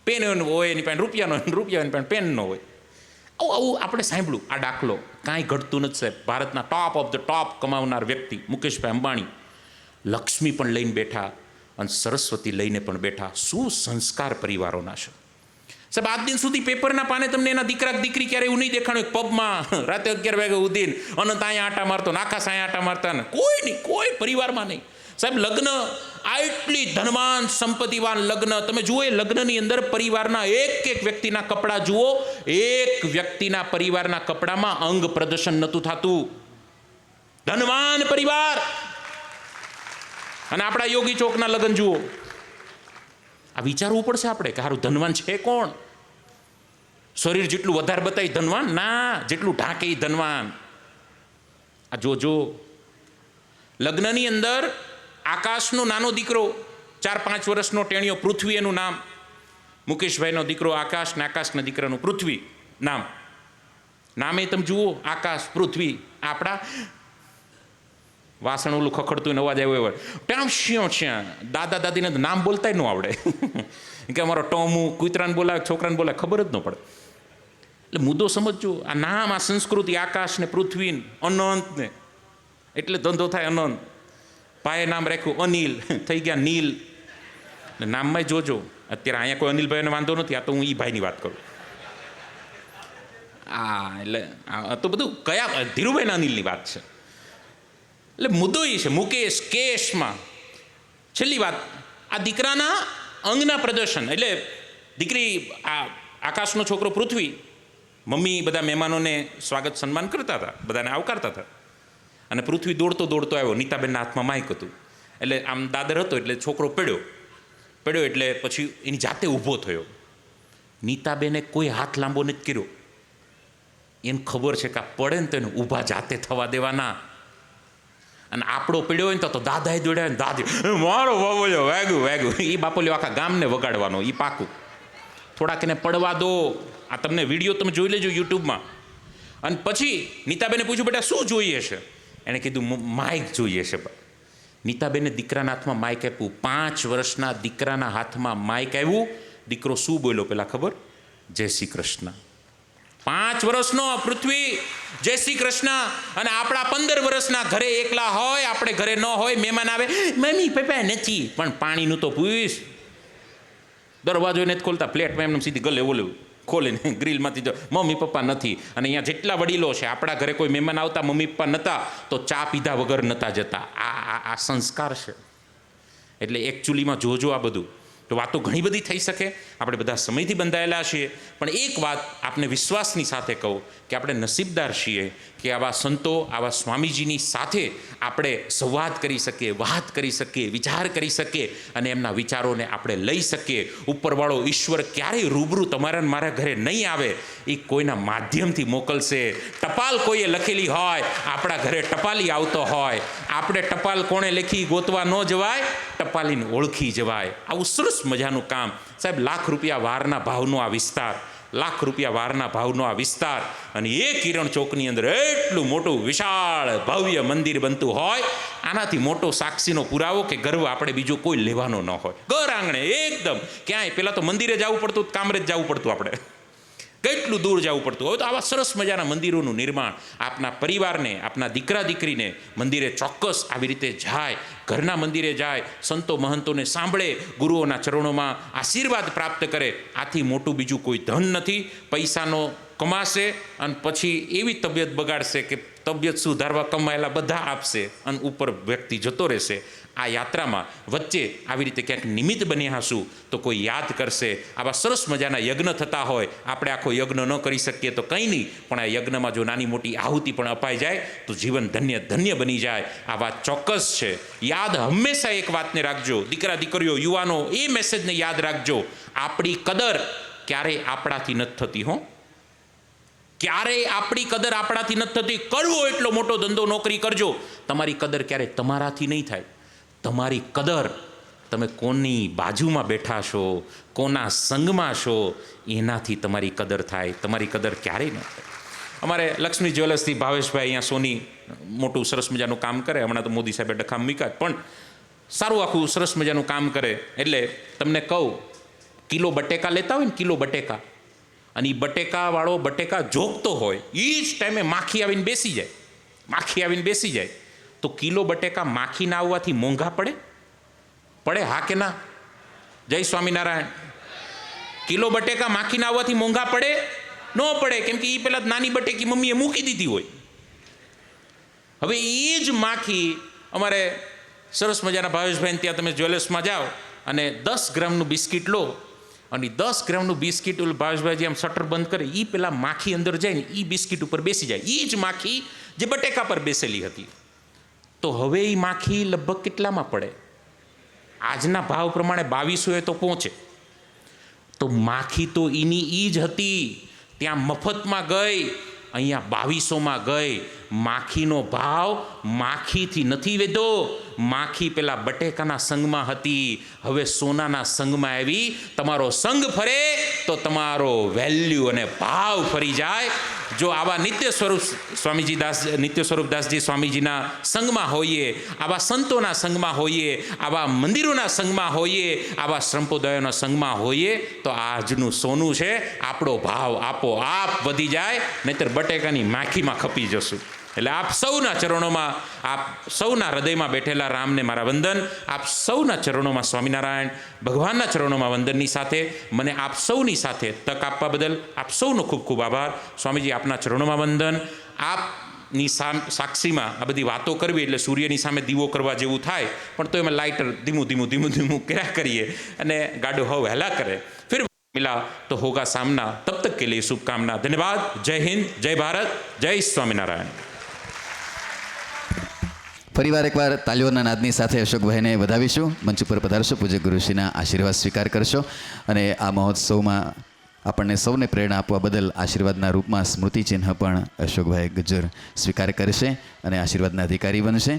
પેન હોય એની પાસે રૂપિયા ન હોય, રૂપિયા એની પાસે પેન ન હોય. આવું આપણે સાંભળ્યું. આ દાખલો કાંઈ ઘટતું નથી સાહેબ. ભારતના ટોપ ઓફ ધ ટોપ કમાવનાર વ્યક્તિ મુકેશભાઈ અંબાણી લક્ષ્મી પણ લઈને બેઠા અને સરસ્વતી લઈને પણ બેઠા. શું સંસ્કાર પરિવારોના છે સાહેબ. આજ દિન સુધી પેપરના પાને તમને એના દીકરા દીકરી ક્યારે એવું નહીં દેખાણું, પબમાં રાતે 11 વાગે ઉદીન અનંત અહીંયા આટા મારતો, આકાશ અહીંયા આટા મારતા ને કોઈ નહીં, કોઈ પરિવારમાં નહીં સાહેબ. લગ્ન આટલી ધનવાન સંપત્તિવાન લગ્ન તમે જુઓ, એ લગ્નની અંદર પરિવારના એક વ્યક્તિના કપડાં જુઓ, એક વ્યક્તિના પરિવારના કપડામાં અંગ પ્રદર્શન નહોતું થતું. ધનવાન પરિવાર. અને આપણા યોગી ચોકના લગ્ન જુઓ. આ વિચારવું પડશે આપણે કે સારું ધનવાન છે કોણ? શરીર જેટલું વધારે બતાવી ધનવાન ના, જેટલું ઢાંકે એ ધનવાન. આ જોજો, લગ્નની અંદર આકાશનો નાનો દીકરો 4-5 વર્ષનો ટેણીયો પૃથ્વી, એનું નામ. મુકેશભાઈનો દીકરો આકાશ ને આકાશના દીકરાનું પૃથ્વી નામ. નામે તમે જુઓ, આકાશ પૃથ્વી. આપણા વાસણ ઓલું ખખડતું અવાજ આવ્યો હોય, ટામ શ્યો છે. દાદા દાદીને તો નામ બોલતા ન આવડે કે અમારો ટોમું કૂતરાને બોલાવે, છોકરાને બોલાવે, ખબર જ ન પડે. એટલે મુદ્દો સમજજો. આ નામ, આ સંસ્કૃતિ, આકાશ ને પૃથ્વી, અનંત ને, એટલે ધંધો થાય અનંત. ભાઈએ નામ રાખ્યું અનિલ, થઈ ગયા નીલ. નામમાં જોજો, અત્યારે અહીંયા કોઈ અનિલભાઈને વાંધો નથી, આ તો હું એ ભાઈની વાત કરું. એટલે આ તો બધું કયા ધીરુભાઈના અનિલની વાત છે. એટલે મુદ્દો એ છે, મુકેશ કેશમાં. છેલ્લી વાત આ દીકરાના અંગના પ્રદર્શન એટલે દીકરી આ આકાશનો છોકરો પૃથ્વી, મમ્મી બધા મહેમાનોને સ્વાગત સન્માન કરતા હતા, બધાને આવકારતા હતા, અને પૃથ્વી દોડતો દોડતો આવ્યો. નીતાબેનના હાથમાં માઇક હતું, એટલે આમ દાદર હતો એટલે છોકરો પડ્યો એટલે પછી એની જાતે ઊભો થયો. નીતાબેને કોઈ હાથ લાંબો નથી કર્યો. એને ખબર છે કે આ પડે ને તો એને ઊભા જાતે થવા દેવાના. અને આપણો પડ્યો હોય ને તો દાદાએ દોડ્યા ને દાદી મારો બાપોલ્યો વાગ્યું. એ બાપોલ્યો આખા ગામને વગાડવાનો, એ પાકું. થોડાક એને પડવા દો. આ તમને વિડીયો તમે જોઈ લેજો યુટ્યુબમાં. અને પછી નીતાબેને પૂછ્યું, બેટા શું જોઈએ છે? એણે કીધું માઇક જોઈએ છે. નીતાબેને દીકરાના હાથમાં માઇક આપ્યું. 5 વર્ષના દીકરાના હાથમાં માઇક આવ્યું. દીકરો શું બોલ્યો પેલા ખબર? જય શ્રી કૃષ્ણ. 5 વર્ષનો પૃથ્વી જય શ્રી કૃષ્ણ. અને આપણા 15 વર્ષના ઘરે એકલા હોય, આપણે ઘરે ન હોય, મહેમાન આવે, મમ્મી પપ્પા નથી, પણ પાણીનું તો પૂછ. દરવાજો નથી ખોલતા, પ્લેટમાં એમને સીધી ગલે ઓલું ખોલીને ગ્રીલમાંથી જો મમ્મી પપ્પા નથી. અને અહીંયા જેટલા વડીલો છે, આપણા ઘરે કોઈ મહેમાન આવતા મમ્મી પપ્પા નહોતા તો ચા પીધા વગર નહોતા જતા. આ સંસ્કાર છે. એટલે એકચ્યુઅલીમાં જોજો આ બધું. તો વાતો ઘણી બધી થઈ શકે, આપણે બધા સમયથી બંધાયેલા છીએ, પણ એક વાત આપને વિશ્વાસની સાથે કહું કે આપણે નસીબદાર છીએ કે આવા સંતો, આવા સ્વામીજીની સાથે આપણે સંવાદ કરી શકીએ, વાત કરી શકીએ, વિચાર કરી શકીએ અને એમના વિચારોને આપણે લઈ શકીએ. ઉપરવાળો ઈશ્વર ક્યારેય રૂબરૂ તમારા ને મારા ઘરે નહીં આવે, એ કોઈના માધ્યમથી મોકલશે. ટપાલ કોઈએ લખેલી હોય, આપણા ઘરે ટપાલી આવતો હોય, આપણે ટપાલ કોણે લખી ગોતવા ન જવાય, ટપાલીને ઓળખી જવાય. આવું સરસ મજાનું કામ. સાહેબ, લાખ રૂપિયા વારના ભાવનો આ વિસ્તાર, લાખ રૂપિયા વારના ભાવનો આ વિસ્તાર, અને એ કિરણ ચોકની અંદર એટલું મોટું વિશાળ ભવ્ય મંદિર બનતું હોય, આનાથી મોટો સાક્ષીનો પુરાવો કે ગર્વ આપણે બીજો કોઈ લેવાનો ન હોય. ઘર આંગણે એકદમ ક્યાંય, પહેલાં તો મંદિરે જવું પડતું, કામરેજ જવું પડતું, આપણે કેટલું દૂર જવું પડતું. હવે તો આવા સરસ મજાના મંદિરોનું નિર્માણ. આપના પરિવારને, આપના દીકરા દીકરીને મંદિરે ચોક્કસ આવી રીતે જાય, ઘરના મંદિરે જાય, સંતો મહંતોને સાંભળે, ગુરુઓના ચરણોમાં આશીર્વાદ પ્રાપ્ત કરે. આથી મોટું બીજું કોઈ ધન નથી. પૈસાનો કમાશે અને પછી એવી તબિયત બગાડશે કે તબિયત સુધારવા કમાયેલા બધા આપશે અને ઉપર વ્યક્તિ જતો રહેશે. આ યાત્રામાં વચ્ચે આવી રીતે ક્યાંક નિમિત્ત બન્યા હશું તો કોઈ યાદ કરશે. આવા સરસ મજાના યજ્ઞ થતા હોય, આપણે આખો યજ્ઞ ન કરી શકીએ તો કંઈ નહીં, પણ આ યજ્ઞમાં જો નાની મોટી આહુતિ પણ અપાઈ જાય તો જીવન ધન્ય ધન્ય બની જાય. આ વાત ચોક્કસ છે. યાદ હંમેશા એક વાતને રાખજો, દીકરા દીકરીઓ, યુવાનો, એ મેસેજને યાદ રાખજો. આપણી કદર ક્યારેય આપણાથી નથી થતી. ક્યારેય આપણી કદર આપણાથી નથી થતી. કરવો એટલો મોટો ધંધો, નોકરી કરજો, તમારી કદર ક્યારેય તમારાથી નહીં થાય. તમારી કદર તમે કોની બાજુમાં બેઠા છો, કોના સંગમાં છો, એનાથી તમારી કદર થાય. તમારી કદર ક્યારેય ન થાય. અમારે લક્ષ્મી જ્વેલર્સથી ભાવેશભાઈ અહીંયા સોની મોટું સરસ મજાનું કામ કરે. હમણાં તો મોદી સાહેબે ડખામ મૂક્યા, પણ સારું આખું સરસ મજાનું કામ કરે. એટલે તમને કહું, કિલો બટેકા લેતા હોય ને, કિલો બટેકા, અને એ બટેકાવાળો બટેકા જોગતો હોય, એ જ ટાઈમે માખી આવીને બેસી જાય. માખી આવીને બેસી જાય તો કિલો બટેકા માખી ના આવવાથી મોંઘા પડે? હા કે ના? જય સ્વામિનારાયણ. કિલો બટેકા માખી ના આવવાથી મોંઘા પડે? ન પડે, કેમ કે એ પેલા નાની બટેકી મમ્મીએ મૂકી દીધી હોય. હવે એ જ માખી અમારે સરસ મજાના ભાવેશભાઈ ત્યાં તમે જ્વેલર્સમાં જાઓ અને 10 ગ્રામનું બિસ્કિટ લો, અને 10 ગ્રામનું બિસ્કિટ ભાવેશભાઈ આમ શટર બંધ કરે, એ પેલા માખી અંદર જાય ને એ બિસ્કિટ ઉપર બેસી જાય. એ જ માખી જે બટેકા પર બેસેલી હતી. તો હવે એ માખી લગભગ કેટલામાં પડે? આજના ભાવ પ્રમાણે 2200 તો પહોંચે. તો માખી તો એની એ જ હતી, ત્યાં મફતમાં ગઈ, અહીંયા 2200માં ગઈ. માખીનો ભાવ માખીથી નથી વધ્યો, માખી પેલા બટેકાના સંગમાં હતી, હવે સોનાના સંગમાં આવી. તમારો સંગ ફરે તો તમારો વેલ્યુ અને ભાવ ફરી જાય. જો આવા નિત્ય સ્વરૂપ દાસજી સ્વામીજીના સંગમાં હોઈએ, આવા સંતોના સંગમાં હોઈએ, આવા મંદિરોના સંગમાં હોઈએ, આવા સંપ્રદાયોના સંગમાં હોઈએ, તો આજનું સોનું છે, આપણો ભાવ આપોઆપ વધી જાય, નહીંતર બટેકાની માખીમાં ખપી જશું. એટલે આપ સૌના ચરણોમાં, આપ સૌના હૃદયમાં બેઠેલા રામને મારા વંદન. આપ સૌના ચરણોમાં સ્વામિનારાયણ ભગવાનના ચરણોમાં વંદનની સાથે મને આપ સૌની સાથે તક આપવા બદલ આપ સૌનો ખૂબ ખૂબ આભાર. સ્વામીજી, આપના ચરણોમાં વંદન. આપ ની સાક્ષીમાં આ બધી વાતો કરવી એટલે સૂર્યની સામે દીવો કરવા જેવું થાય, પણ તો એમાં લાઇટર ધીમું ધીમું ધીમું ધીમું કર્યા કરીએ અને ગાડો હવ હેલા કરે. फिर मिला तो होगा सामना. तब तक के लिए शुभकामना. धन्यवाद. जय हिंद, जय भारत, जय સ્વામિનારાયણ. ફરીવાર એકવાર તાલીઓના નાદની સાથે અશોકભાઈને વધાવીશું. મંચ ઉપર પધારશો, પૂજ્ય ગુરુશ્રીના આશીર્વાદ સ્વીકાર કરશો અને આ મહોત્સવમાં આપણને સૌને પ્રેરણા આપવા બદલ આશીર્વાદના રૂપમાં સ્મૃતિચિહ્ન પણ અશોકભાઈ ગુજ્જર સ્વીકાર કરશે અને આશીર્વાદના અધિકારી બનશે.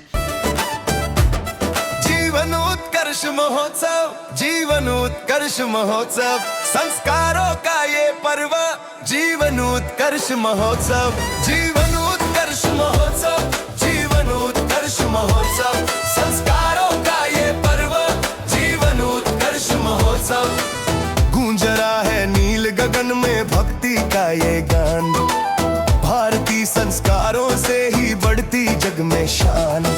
जीवन उत्कर्ष महोत्सव, जीवन उत्कर्ष महोत्सव, संस्कारों का ये पर्व, जीवन उत्कर्ष महोत्सव, जीवन उत्कर्ष महोत्सव, जीवन उत्कर्ष महोत्सव, संस्कारों का ये पर्व, जीवन उत्कर्ष महोत्सव. गूंज रहा है नील गगन में भक्ति का ये गान, भारतीय संस्कारों से ही बढ़ती जग में शान.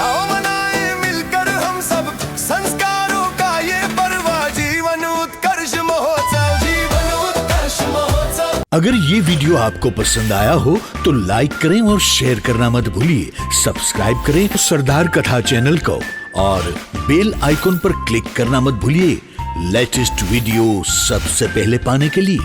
आओ मनाए मिलकर हम सब संस्कारों का ये पर्व, जीवन उत्कर्ष महोत्सव, जीवन उत्कर्ष महोत्सव. अगर ये वीडियो आपको पसंद आया हो तो लाइक करें और शेयर करना मत भूलिए. सब्सक्राइब करें सरदार कथा चैनल को और बेल आइकॉन पर क्लिक करना मत भूलिए लेटेस्ट वीडियो सबसे पहले पाने के लिए.